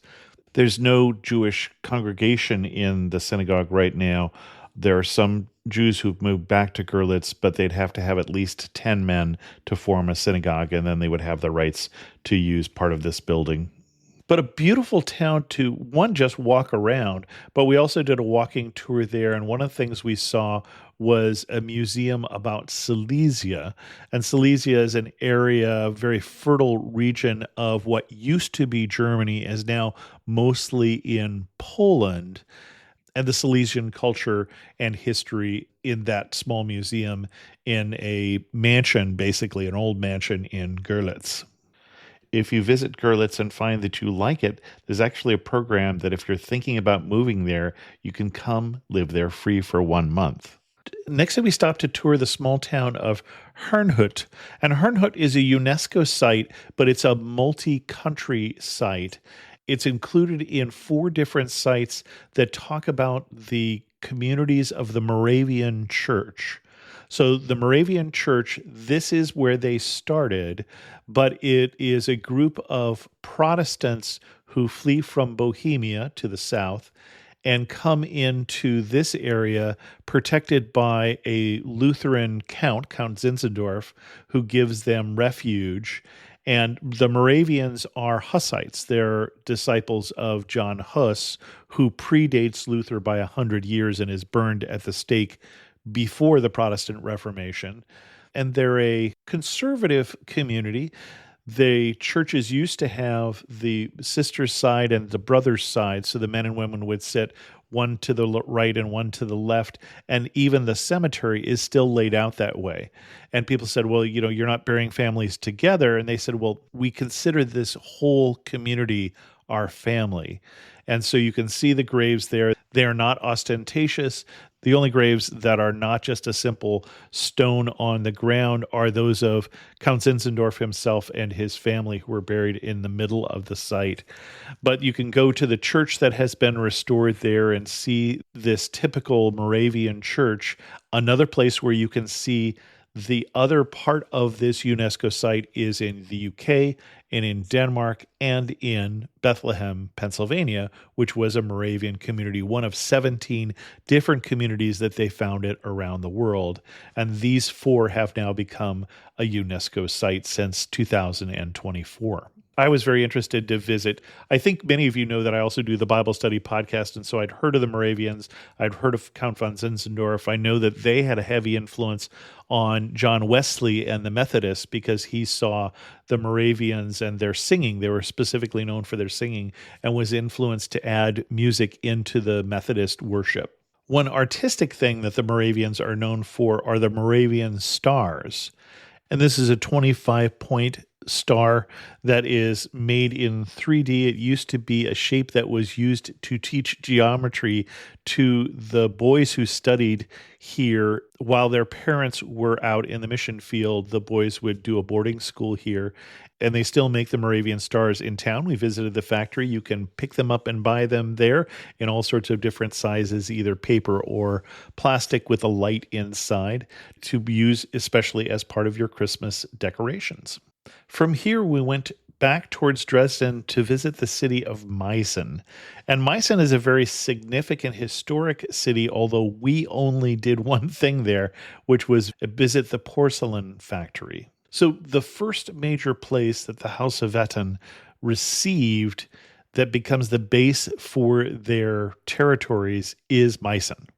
There's no Jewish congregation in the synagogue right now. There are some Jews who've moved back to Görlitz, but they'd have to have at least 10 men to form a synagogue, and then they would have the rights to use part of this building. But a beautiful town to, one, just walk around, but we also did a walking tour there, and one of the things we saw was a museum about Silesia. And Silesia is an area, a very fertile region of what used to be Germany, is now mostly in Poland. And the Silesian culture and history in that small museum in a mansion, basically an old mansion in Görlitz. If you visit Görlitz and find that you like it, there's actually a program that if you're thinking about moving there, you can come live there free for 1 month. Next, we stopped to tour the small town of Herrnhut. And Herrnhut is a UNESCO site, but it's a multi-country site. It's included in 4 different sites that talk about the communities of the Moravian Church. So the Moravian Church, this is where they started, but it is a group of Protestants who flee from Bohemia to the south and come into this area protected by a Lutheran count, Count Zinzendorf, who gives them refuge. And the Moravians are Hussites. They're disciples of John Hus, who predates Luther by 100 years and is burned at the stake before the Protestant Reformation. And they're a conservative community. The churches used to have the sister's side and the brother's side, so the men and women would sit one to the right and one to the left, and even the cemetery is still laid out that way. And people said, well, you're not burying families together. And they said, well, we consider this whole community our family. And so you can see the graves there. They are not ostentatious. The only graves that are not just a simple stone on the ground are those of Count Zinzendorf himself and his family, who were buried in the middle of the site. But you can go to the church that has been restored there and see this typical Moravian church. Another place where you can see the other part of this UNESCO site is in the UK and in Denmark and in Bethlehem, Pennsylvania, which was a Moravian community, one of 17 different communities that they founded around the world. And these 4 have now become a UNESCO site since 2024. I was very interested to visit. I think many of you know that I also do the Bible study podcast, and so I'd heard of the Moravians. I'd heard of Count von Zinzendorf. I know that they had a heavy influence on John Wesley and the Methodists because he saw the Moravians and their singing. They were specifically known for their singing and was influenced to add music into the Methodist worship. One artistic thing that the Moravians are known for are the Moravian stars. And this is a 25-point star that is made in 3D. It used to be a shape that was used to teach geometry to the boys who studied here while their parents were out in the mission field. The boys would do a boarding school here, and they still make the Moravian stars in town. We visited the factory. You can pick them up and buy them there in all sorts of different sizes, either paper or plastic with a light inside, to use especially as part of your Christmas decorations. From here, we went back towards Dresden to visit the city of Meissen. And Meissen is a very significant historic city, although we only did one thing there, which was visit the porcelain factory. So the first major place that the House of Wetten received that becomes the base for their territories is Meissen.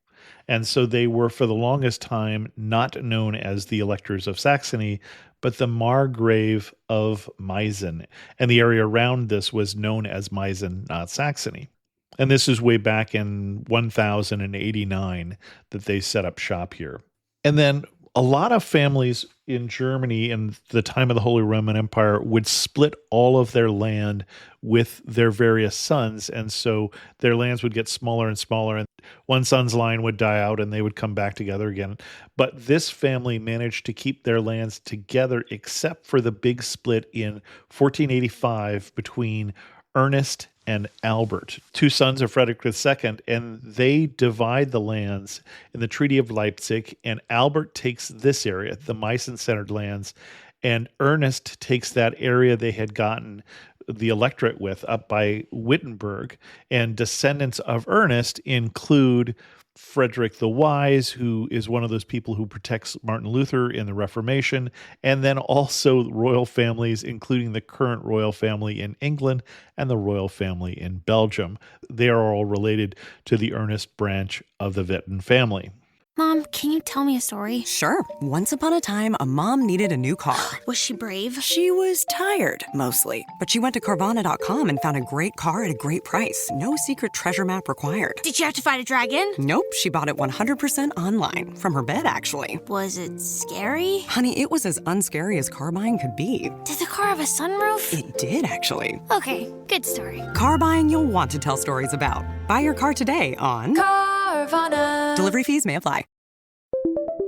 And so they were, for the longest time, not known as the Electors of Saxony, but the Margrave of Meissen. And the area around this was known as Meissen, not Saxony. And this is way back in 1089 that they set up shop here. And then a lot of families in Germany in the time of the Holy Roman Empire would split all of their land with their various sons. And so their lands would get smaller and smaller, and one son's line would die out and they would come back together again. But this family managed to keep their lands together, except for the big split in 1485 between Ernest and Albert, 2 sons of Frederick II, and they divide the lands in the Treaty of Leipzig, and Albert takes this area, the Meissen-centered lands, and Ernest takes that area they had gotten the electorate with up by Wittenberg, and descendants of Ernest include Frederick the Wise, who is one of those people who protects Martin Luther in the Reformation, and then also royal families, including the current royal family in England and the royal family in Belgium. They are all related to the Ernest branch of the Wetten family. Mom, can you tell me a story? Sure. Once upon a time, a mom needed a new car. Was she brave? She was tired, mostly. But she went to Carvana.com and found a great car at a great price. No secret treasure map required. Did you have to fight a dragon? Nope, she bought it 100% online. From her bed, actually. Was it scary? Honey, it was as unscary as car buying could be. Did the car have a sunroof? It did, actually. Okay, good story. Car buying you'll want to tell stories about. Buy your car today on Carvana. Delivery fees may apply.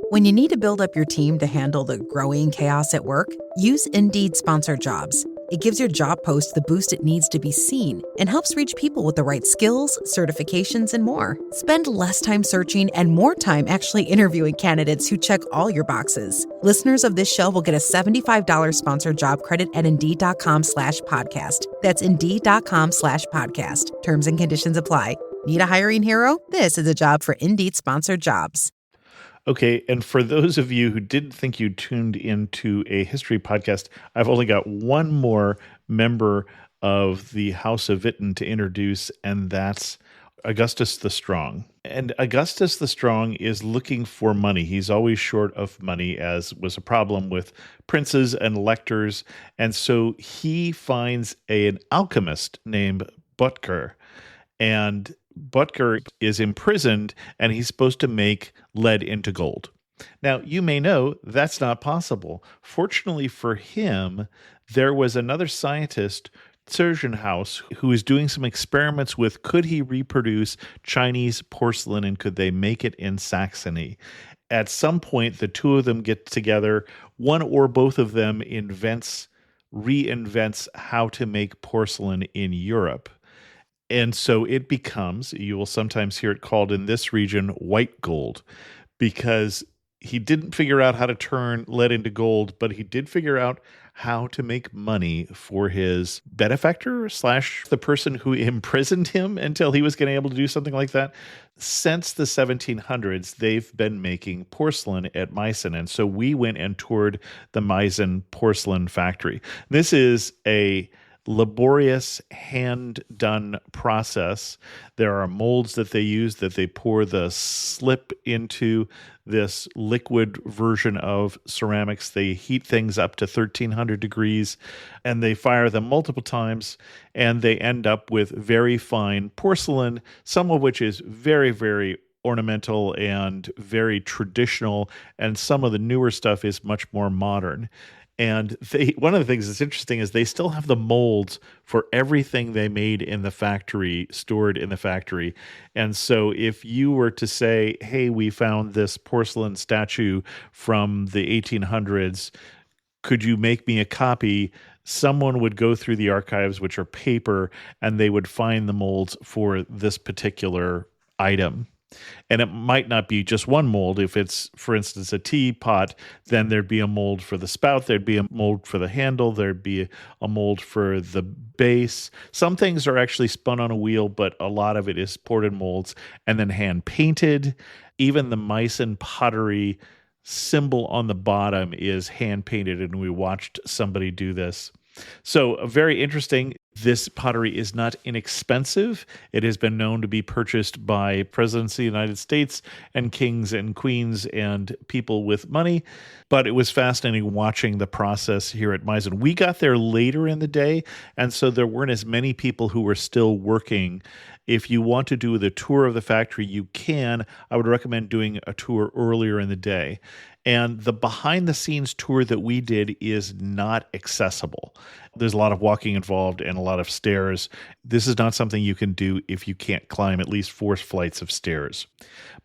When you need to build up your team to handle the growing chaos at work, use Indeed Sponsored Jobs. It gives your job post the boost it needs to be seen and helps reach people with the right skills, certifications, and more. Spend less time searching and more time actually interviewing candidates who check all your boxes. Listeners of this show will get a $75 sponsored job credit at Indeed.com/podcast. That's Indeed.com/podcast. Terms and conditions apply. Need a hiring hero? This is a job for Indeed Sponsored Jobs. Okay, and for those of you who didn't think you tuned into a history podcast, I've only got one more member of the House of Witten to introduce, and that's Augustus the Strong. And Augustus the Strong is looking for money. He's always short of money, as was a problem with princes and electors. And so he finds an alchemist named Butker. And Butker is imprisoned, and he's supposed to make lead into gold. Now, you may know that's not possible. Fortunately for him, there was another scientist surgeon house who is doing some experiments with could he reproduce Chinese porcelain and could they make it in Saxony. At some point, the two of them get together. One or both of them reinvents how to make porcelain in Europe. And so it becomes, you will sometimes hear it called in this region, white gold, because he didn't figure out how to turn lead into gold, but he did figure out how to make money for his benefactor / the person who imprisoned him until he was getting able to do something like that. Since the 1700s, they've been making porcelain at Meissen. And so we went and toured the Meissen porcelain factory. This is a laborious hand-done process. There are molds that they use that they pour the slip into this liquid version of ceramics. They heat things up to 1300 degrees and they fire them multiple times and they end up with very fine porcelain, some of which is very, very ornamental and very traditional, and some of the newer stuff is much more modern. And one of the things that's interesting is they still have the molds for everything they made in the factory stored in the factory. And so if you were to say, hey, we found this porcelain statue from the 1800s, could you make me a copy? Someone would go through the archives, which are paper, and they would find the molds for this particular item. And it might not be just one mold. If it's, for instance, a teapot, then there'd be a mold for the spout, there'd be a mold for the handle, there'd be a mold for the base. Some things are actually spun on a wheel, but a lot of it is poured in molds and then hand painted. Even the Meissen pottery symbol on the bottom is hand painted, and we watched somebody do this. So very interesting. This pottery is not inexpensive. It has been known to be purchased by presidents of the United States and kings and queens and people with money. But it was fascinating watching the process here at Meissen. We got there later in the day, and so there weren't as many people who were still working. If you want to do the tour of the factory, you can. I would recommend doing a tour earlier in the day. And the behind-the-scenes tour that we did is not accessible. There's a lot of walking involved and a lot of stairs. This is not something you can do if you can't climb at least 4 flights of stairs.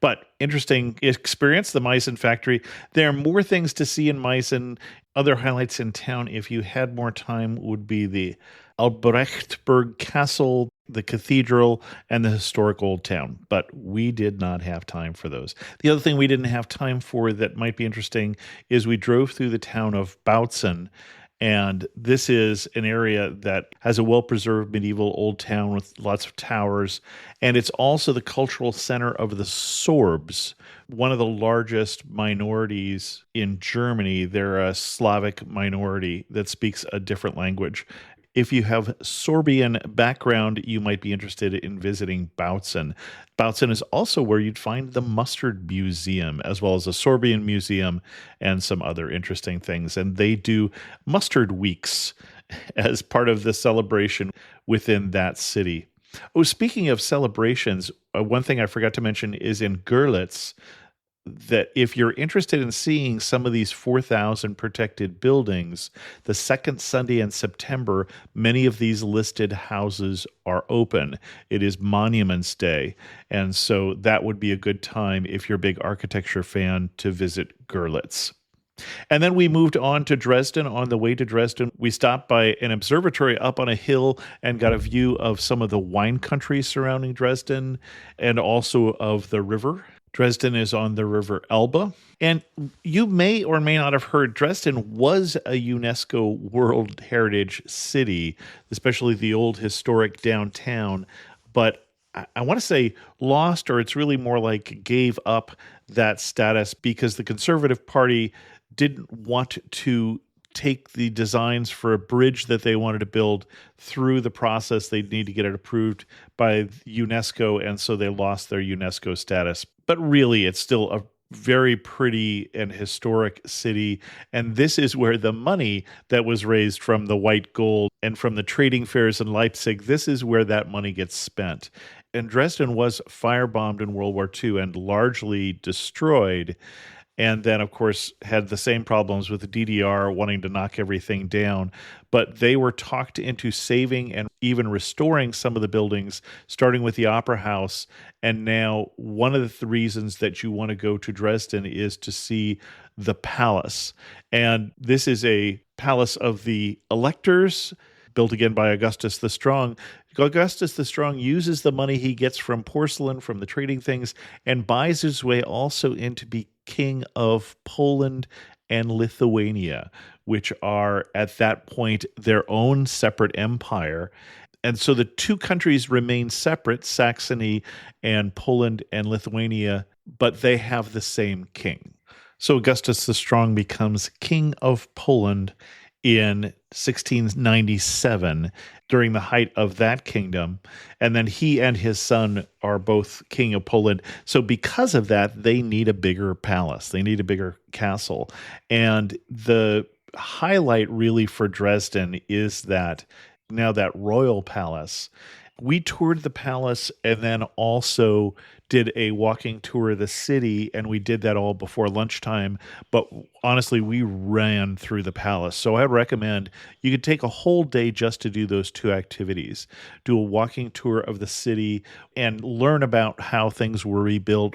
But interesting experience, the Meissen factory. There are more things to see in Meissen. Other highlights in town, if you had more time, would be the Albrechtburg Castle, the cathedral, and the historic old town. But we did not have time for those. The other thing we didn't have time for that might be interesting is we drove through the town of Bautzen. And this is an area that has a well-preserved medieval old town with lots of towers. And it's also the cultural center of the Sorbs, one of the largest minorities in Germany. They're a Slavic minority that speaks a different language. If you have Sorbian background, you might be interested in visiting Bautzen. Bautzen is also where you'd find the Mustard Museum, as well as a Sorbian Museum and some other interesting things. And they do mustard weeks as part of the celebration within that city. Oh, speaking of celebrations, one thing I forgot to mention is in Görlitz, that if you're interested in seeing some of these 4,000 protected buildings, the second Sunday in September, many of these listed houses are open. It is Monuments Day, and so that would be a good time if you're a big architecture fan to visit Görlitz. And then we moved on to Dresden. On the way to Dresden, we stopped by an observatory up on a hill and got a view of some of the wine country surrounding Dresden and also of the river. Dresden is on the river Elbe. And you may or may not have heard Dresden was a UNESCO World Heritage City, especially the old historic downtown. But I want to say lost, or it's really more like gave up that status because the Conservative Party didn't want to take the designs for a bridge that they wanted to build through the process. They'd need to get it approved by UNESCO, and so they lost their UNESCO status. But really, it's still a very pretty and historic city, and this is where the money that was raised from the white gold and from the trading fairs in Leipzig, this is where that money gets spent. And Dresden was firebombed in World War II and largely destroyed. and then, of course, had the same problems with the DDR wanting to knock everything down. But they were talked into saving and even restoring some of the buildings, starting with the Opera House. And now one of the reasons that you want to go to Dresden is to see the palace. And this is a palace of the electors, built again by Augustus the Strong. Augustus the Strong uses the money he gets from porcelain, from the trading things, and buys his way also into be king of Poland and Lithuania, which are at that point their own separate empire. And so the two countries remain separate, Saxony and Poland and Lithuania, but they have the same king. So Augustus the Strong becomes king of Poland in 1697 during the height of that kingdom. And then he and his son are both king of Poland. So because of that, they need a bigger palace. They need a bigger castle. And the highlight really for Dresden is that now that royal palace. We toured the palace and then also did a walking tour of the city, and we did that all before lunchtime. But honestly, we ran through the palace. So I recommend you could take a whole day just to do those two activities. Do a walking tour of the city and learn about how things were rebuilt,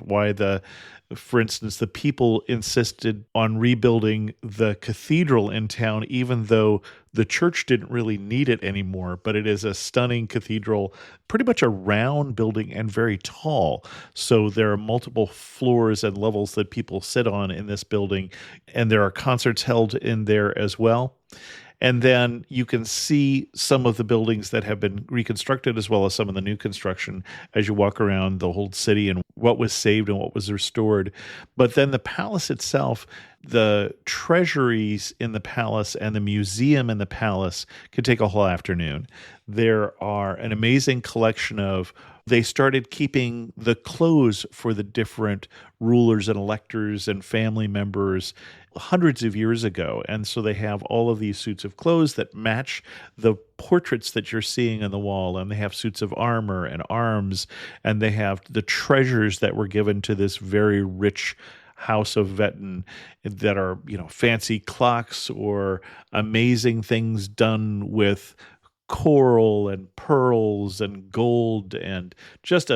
for instance, the people insisted on rebuilding the cathedral in town, even though the church didn't really need it anymore. But it is a stunning cathedral, pretty much a round building and very tall. So there are multiple floors and levels that people sit on in this building, and there are concerts held in there as well. And then you can see some of the buildings that have been reconstructed as well as some of the new construction as you walk around the whole city and what was saved and what was restored. But then the palace itself, the treasuries in the palace and the museum in the palace could take a whole afternoon. There are an amazing collection they started keeping the clothes for the different rulers and electors and family members hundreds of years ago. And so they have all of these suits of clothes that match the portraits that you're seeing on the wall. And they have suits of armor and arms, and they have the treasures that were given to this very rich House of Wettin that are, fancy clocks or amazing things done with coral and pearls and gold and just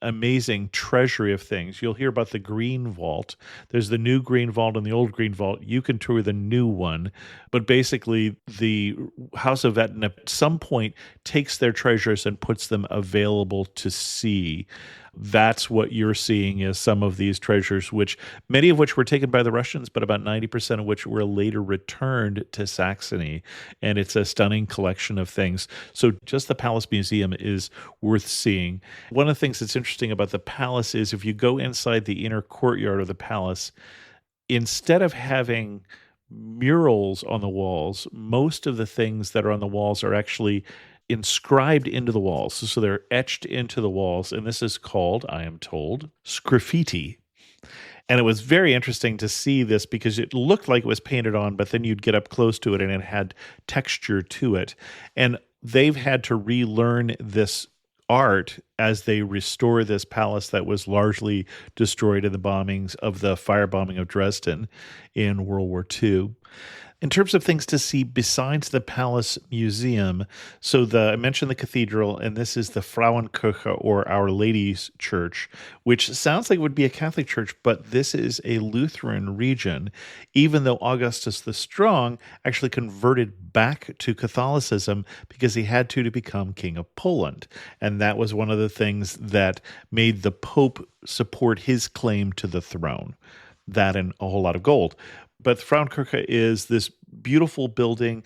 amazing treasury of things. You'll hear about the Green Vault. There's the new Green Vault and the old Green Vault. You can tour the new one. But basically, the House of Wettin at some point takes their treasures and puts them available to see. That's what you're seeing is some of these treasures, many of which were taken by the Russians, but about 90% of which were later returned to Saxony. And it's a stunning collection of things. So just the Palace Museum is worth seeing. One of the things that's interesting about the palace is if you go inside the inner courtyard of the palace, instead of having murals on the walls, most of the things that are on the walls are actually inscribed into the walls. So they're etched into the walls. And this is called, I am told, sgraffiti. And it was very interesting to see this because it looked like it was painted on, but then you'd get up close to it and it had texture to it. And they've had to relearn this art as they restore this palace that was largely destroyed in the bombings of the firebombing of Dresden in World War II. In terms of things to see besides the Palace Museum, I mentioned the cathedral, and this is the Frauenkirche, or Our Lady's Church, which sounds like it would be a Catholic church, but this is a Lutheran region, even though Augustus the Strong actually converted back to Catholicism because he had to become King of Poland. And that was one of the things that made the Pope support his claim to the throne. That and a whole lot of gold. But the Frauenkirche is this beautiful building.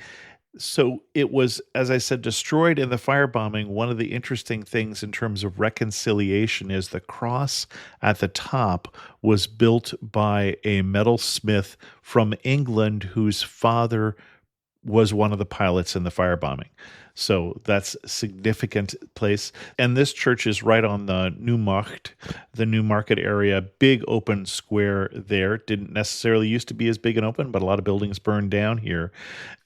So it was, as I said, destroyed in the firebombing. One of the interesting things in terms of reconciliation is the cross at the top was built by a metalsmith from England whose father was one of the pilots in the firebombing. So that's a significant place. And this church is right on the New Market area, big open square there. Didn't necessarily used to be as big and open, but a lot of buildings burned down here.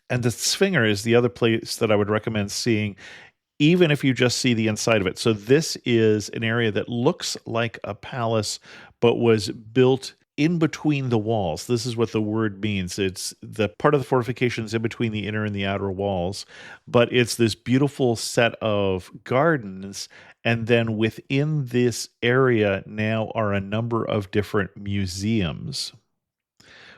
And the Zwinger is the other place that I would recommend seeing, even if you just see the inside of it. So this is an area that looks like a palace, but was built in between the walls. This is what the word means. It's the part of the fortifications in between the inner and the outer walls, but it's this beautiful set of gardens. And then within this area now are a number of different museums.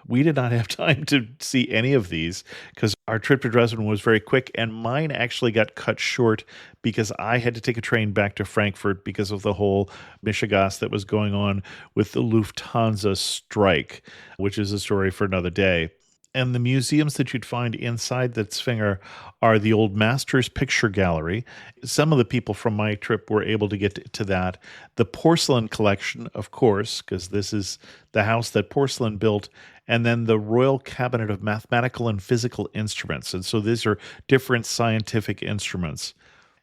We did not have time to see any of these because our trip to Dresden was very quick, and mine actually got cut short because I had to take a train back to Frankfurt because of the whole mishegas that was going on with the Lufthansa strike, which is a story for another day. And the museums that you'd find inside that Zwinger are the old Masters Picture Gallery. Some of the people from my trip were able to get to that. The porcelain collection, of course, because this is the house that porcelain built, and then the Royal Cabinet of Mathematical and Physical Instruments. And so these are different scientific instruments.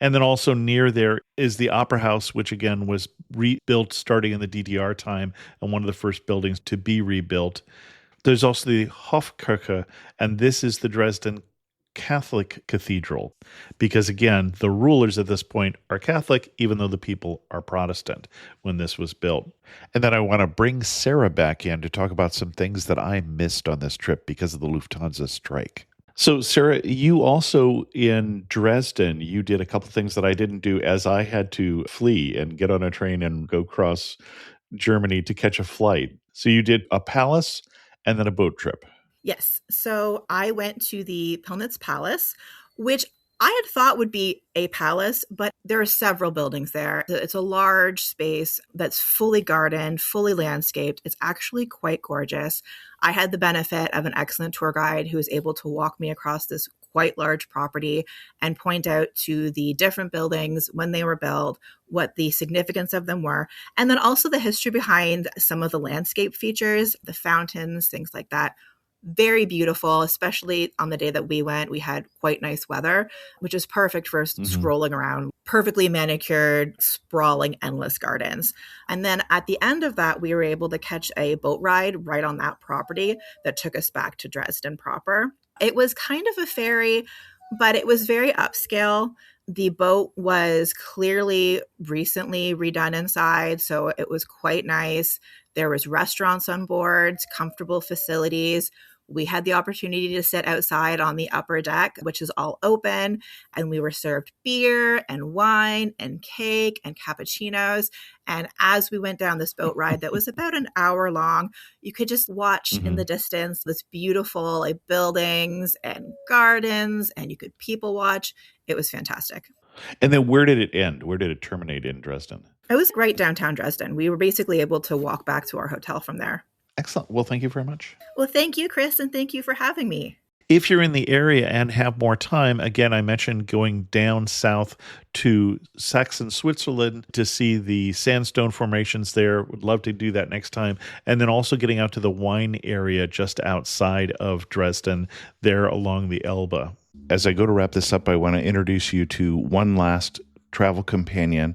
And then also near there is the Opera House, which again was rebuilt starting in the DDR time and one of the first buildings to be rebuilt. There's also the Hofkirche, and this is the Dresden Catholic Cathedral, because again, the rulers at this point are Catholic, even though the people are Protestant when this was built. And then I want to bring Sarah back in to talk about some things that I missed on this trip because of the Lufthansa strike. So, Sarah, you also in Dresden, you did a couple things that I didn't do as I had to flee and get on a train and go across Germany to catch a flight. So you did a palace and then a boat trip. Yes. So I went to the Pillnitz Palace, which I had thought would be a palace, but there are several buildings there. It's a large space that's fully gardened, fully landscaped. It's actually quite gorgeous. I had the benefit of an excellent tour guide who was able to walk me across this quite large property and point out to the different buildings, when they were built, what the significance of them were, and then also the history behind some of the landscape features, the fountains, things like that. Very beautiful, especially on the day that we went. We had quite nice weather, which is perfect for strolling around. Perfectly manicured, sprawling, endless gardens. And then at the end of that, we were able to catch a boat ride right on that property that took us back to Dresden proper. It was kind of a ferry, but it was very upscale. The boat was clearly recently redone inside, so it was quite nice. There was restaurants on board, comfortable facilities. We had the opportunity to sit outside on the upper deck, which is all open, and we were served beer and wine and cake and cappuccinos. And as we went down this boat ride that was about an hour long, you could just watch in the distance this beautiful buildings and gardens, and you could people watch. It was fantastic. And then where did it end? Where did it terminate in Dresden? It was right downtown Dresden. We were basically able to walk back to our hotel from there. Excellent. Well, thank you very much. Well, thank you, Chris, and thank you for having me. If you're in the area and have more time, again, I mentioned going down south to Saxony, Switzerland to see the sandstone formations there. Would love to do that next time. And then also getting out to the wine area just outside of Dresden there along the Elbe. As I go to wrap this up, I want to introduce you to one last travel companion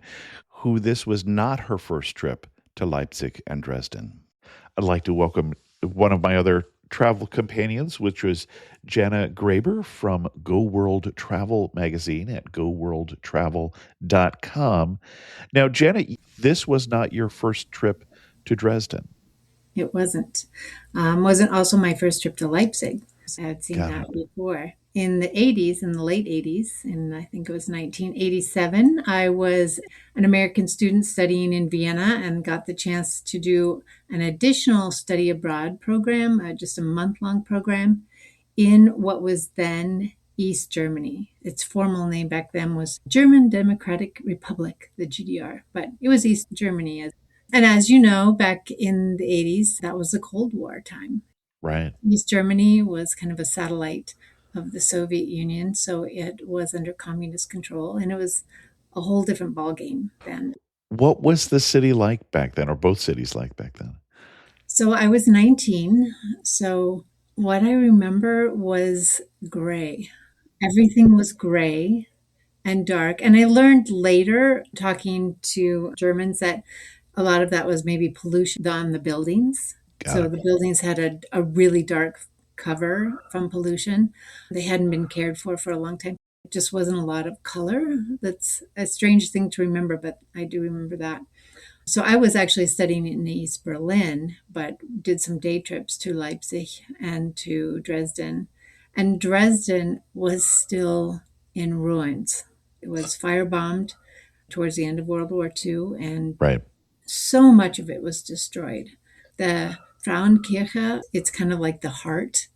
who this was not her first trip to Leipzig and Dresden. I'd like to welcome one of my other travel companions, which was Jana Graber from Go World Travel magazine at goworldtravel.com. Now, Jana, this was not your first trip to Dresden. It wasn't. Wasn't also my first trip to Leipzig. I had seen that before. In the 80s, in the late 80s, and I think it was 1987, I was an American student studying in Vienna and got the chance to do an additional study abroad program, just a month-long program, in what was then East Germany. Its formal name back then was German Democratic Republic, the GDR, but it was East Germany. And as you know, back in the 80s, that was the Cold War time. Right. East Germany was kind of a satellite of the Soviet Union, so it was under communist control, and it was a whole different ballgame then. What was the city like back then, or both cities like back then? So I was 19, so what I remember was gray. Everything was gray and dark, and I learned later, talking to Germans, that a lot of that was maybe pollution on the buildings. So the buildings had a really dark cover from pollution. They hadn't been cared for a long time. It just wasn't a lot of color. That's a strange thing to remember, but I do remember that. So I was actually studying in East Berlin, but did some day trips to Leipzig and to Dresden. And Dresden was still in ruins. It was firebombed towards the end of World War II, and Right. so much of it was destroyed. The Frauenkirche, it's kind of like the heart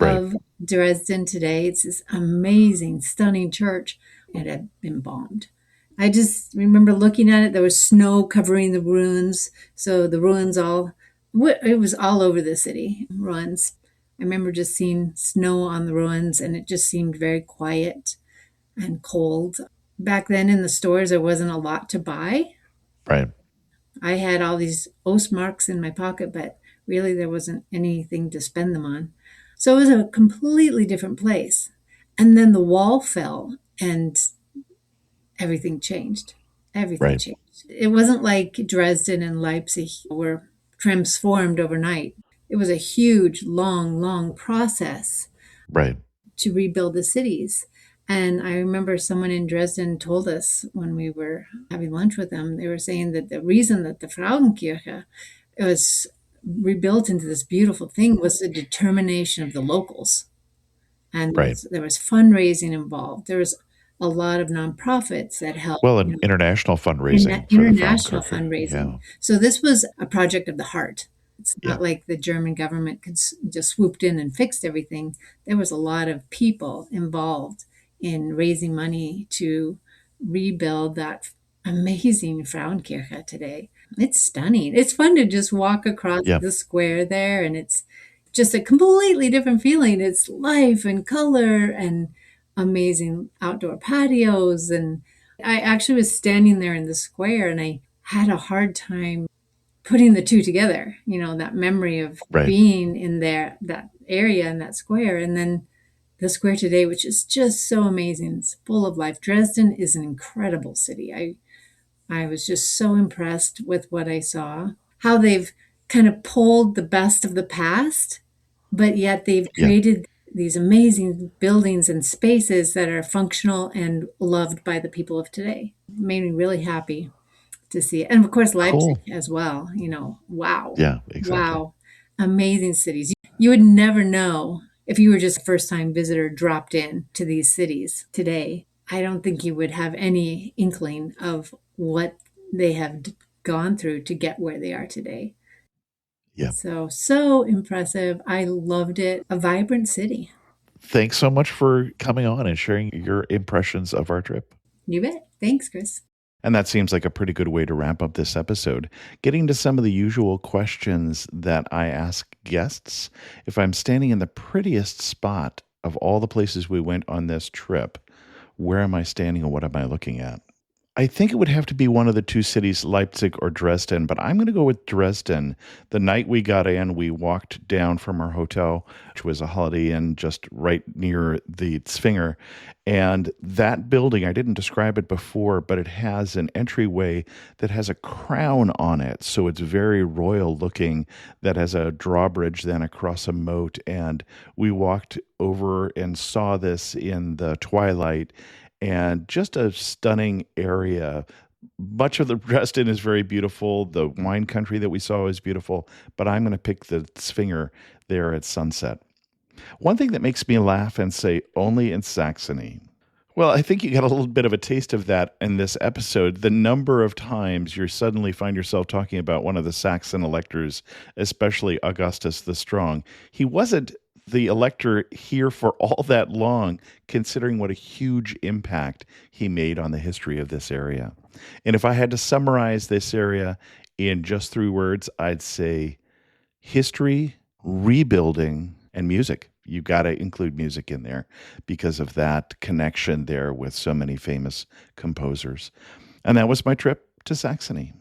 Right. of Dresden today. It's this amazing, stunning church. It had been bombed. I just remember looking at it. There was snow covering the ruins. So the ruins it was all over the city, ruins. I remember just seeing snow on the ruins, and it just seemed very quiet and cold. Back then in the stores, there wasn't a lot to buy. Right. I had all these Ostmarks in my pocket, but really there wasn't anything to spend them on. So it was a completely different place. And then the wall fell and everything changed. Everything Right. changed. It wasn't like Dresden and Leipzig were transformed overnight. It was a huge, long, long process Right. to rebuild the cities. And I remember someone in Dresden told us when we were having lunch with them, they were saying that the reason that the Frauenkirche was rebuilt into this beautiful thing was the determination of the locals. And Right. there was fundraising involved. There was a lot of nonprofits that helped. Well, an international fundraising for the International Frauenkirche. fundraising. Yeah. So this was a project of the heart. It's not Yeah. like the German government just swooped in and fixed everything. There was a lot of people involved in raising money to rebuild that amazing Frauenkirche today. It's stunning. It's fun to just walk across Yeah. the square there, and it's just a completely different feeling. It's life and color and amazing outdoor patios. And I actually was standing there in the square, and I had a hard time putting the two together, that memory of Right. being in there, that area in that square. And then the square today, which is just so amazing. It's full of life. Dresden is an incredible city. I was just so impressed with what I saw, how they've kind of pulled the best of the past, but yet they've Yeah. created these amazing buildings and spaces that are functional and loved by the people of today. It made me really happy to see it. And of course, Leipzig Cool. as well. Wow. Yeah, exactly. Wow. Amazing cities. You would never know if you were just a first time visitor dropped in to these cities today. I don't think you would have any inkling of what they have gone through to get where they are today. Yeah. So impressive. I loved it. A vibrant city. Thanks so much for coming on and sharing your impressions of our trip. You bet. Thanks, Chris. And that seems like a pretty good way to wrap up this episode. Getting to some of the usual questions that I ask guests. If I'm standing in the prettiest spot of all the places we went on this trip, where am I standing and what am I looking at? I think it would have to be one of the two cities, Leipzig or Dresden, but I'm going to go with Dresden. The night we got in, we walked down from our hotel, which was a Holiday Inn just right near the Zwinger. And that building, I didn't describe it before, but it has an entryway that has a crown on it. So it's very royal looking, that has a drawbridge then across a moat. And we walked over and saw this in the twilight. And just a stunning area. Much of the Dresden is very beautiful. The wine country that we saw is beautiful, but I'm going to pick the Zwinger there at sunset. One thing that makes me laugh and say only in Saxony. Well, I think you got a little bit of a taste of that in this episode. The number of times you suddenly find yourself talking about one of the Saxon electors, especially Augustus the Strong. He wasn't the elector here for all that long, considering what a huge impact he made on the history of this area. And if I had to summarize this area in just 3 words, I'd say history, rebuilding, and music. You've got to include music in there because of that connection there with so many famous composers. And that was my trip to Saxony.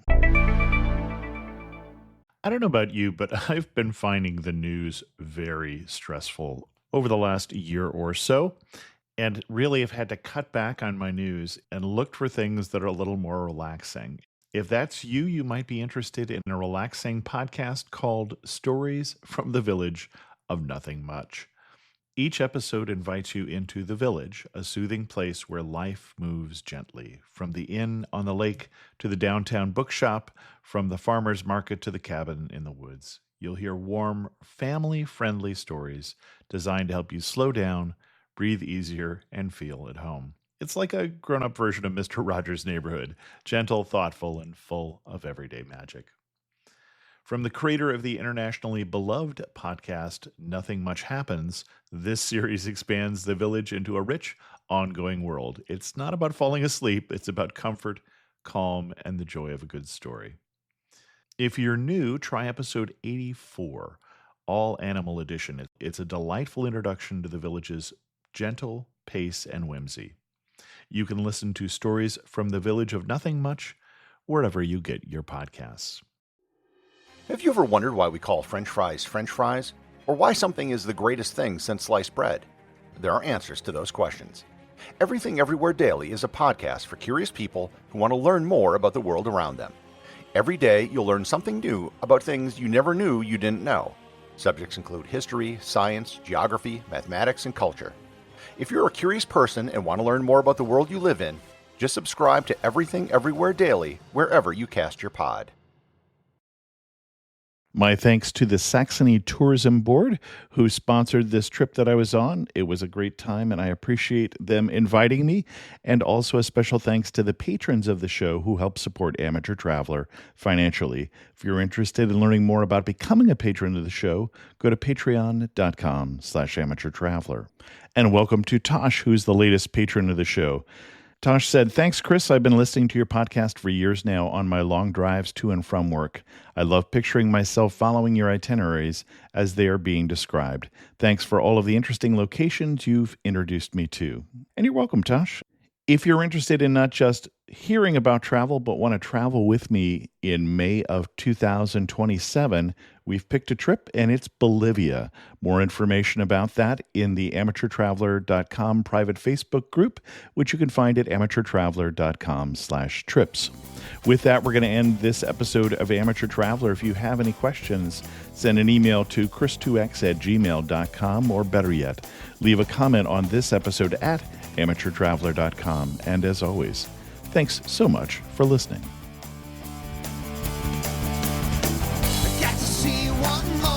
I don't know about you, but I've been finding the news very stressful over the last year or so, and really have had to cut back on my news and looked for things that are a little more relaxing. If that's you, you might be interested in a relaxing podcast called Stories from the Village of Nothing Much. Each episode invites you into the village, a soothing place where life moves gently. From the inn on the lake to the downtown bookshop, from the farmer's market to the cabin in the woods. You'll hear warm, family-friendly stories designed to help you slow down, breathe easier, and feel at home. It's like a grown-up version of Mr. Rogers' Neighborhood, gentle, thoughtful, and full of everyday magic. From the creator of the internationally beloved podcast, Nothing Much Happens, this series expands the village into a rich, ongoing world. It's not about falling asleep, it's about comfort, calm, and the joy of a good story. If you're new, try episode 84, All Animal Edition. It's a delightful introduction to the village's gentle pace and whimsy. You can listen to stories from the village of Nothing Much wherever you get your podcasts. Have you ever wondered why we call French fries, or why something is the greatest thing since sliced bread? There are answers to those questions. Everything Everywhere Daily is a podcast for curious people who want to learn more about the world around them. Every day, you'll learn something new about things you never knew you didn't know. Subjects include history, science, geography, mathematics, and culture. If you're a curious person and want to learn more about the world you live in, just subscribe to Everything Everywhere Daily wherever you cast your pod. My thanks to the Saxony Tourism Board, who sponsored this trip that I was on. It was a great time, and I appreciate them inviting me. And also a special thanks to the patrons of the show who help support Amateur Traveler financially. If you're interested in learning more about becoming a patron of the show, go to patreon.com/amateurtraveler. And welcome to Tosh, who's the latest patron of the show. Tosh said, "Thanks, Chris. I've been listening to your podcast for years now on my long drives to and from work. I love picturing myself following your itineraries as they are being described. Thanks for all of the interesting locations you've introduced me to." And you're welcome, Tosh. If you're interested in not just hearing about travel, but want to travel with me in May of 2027, we've picked a trip, and it's Bolivia. More information about that in the amateurtraveler.com private Facebook group, which you can find at amateurtraveler.com/trips. With that, we're going to end this episode of Amateur Traveler. If you have any questions, send an email to chris2x@gmail.com, or better yet, leave a comment on this episode at amateurtraveler.com. And as always, thanks so much for listening. I got to see one more.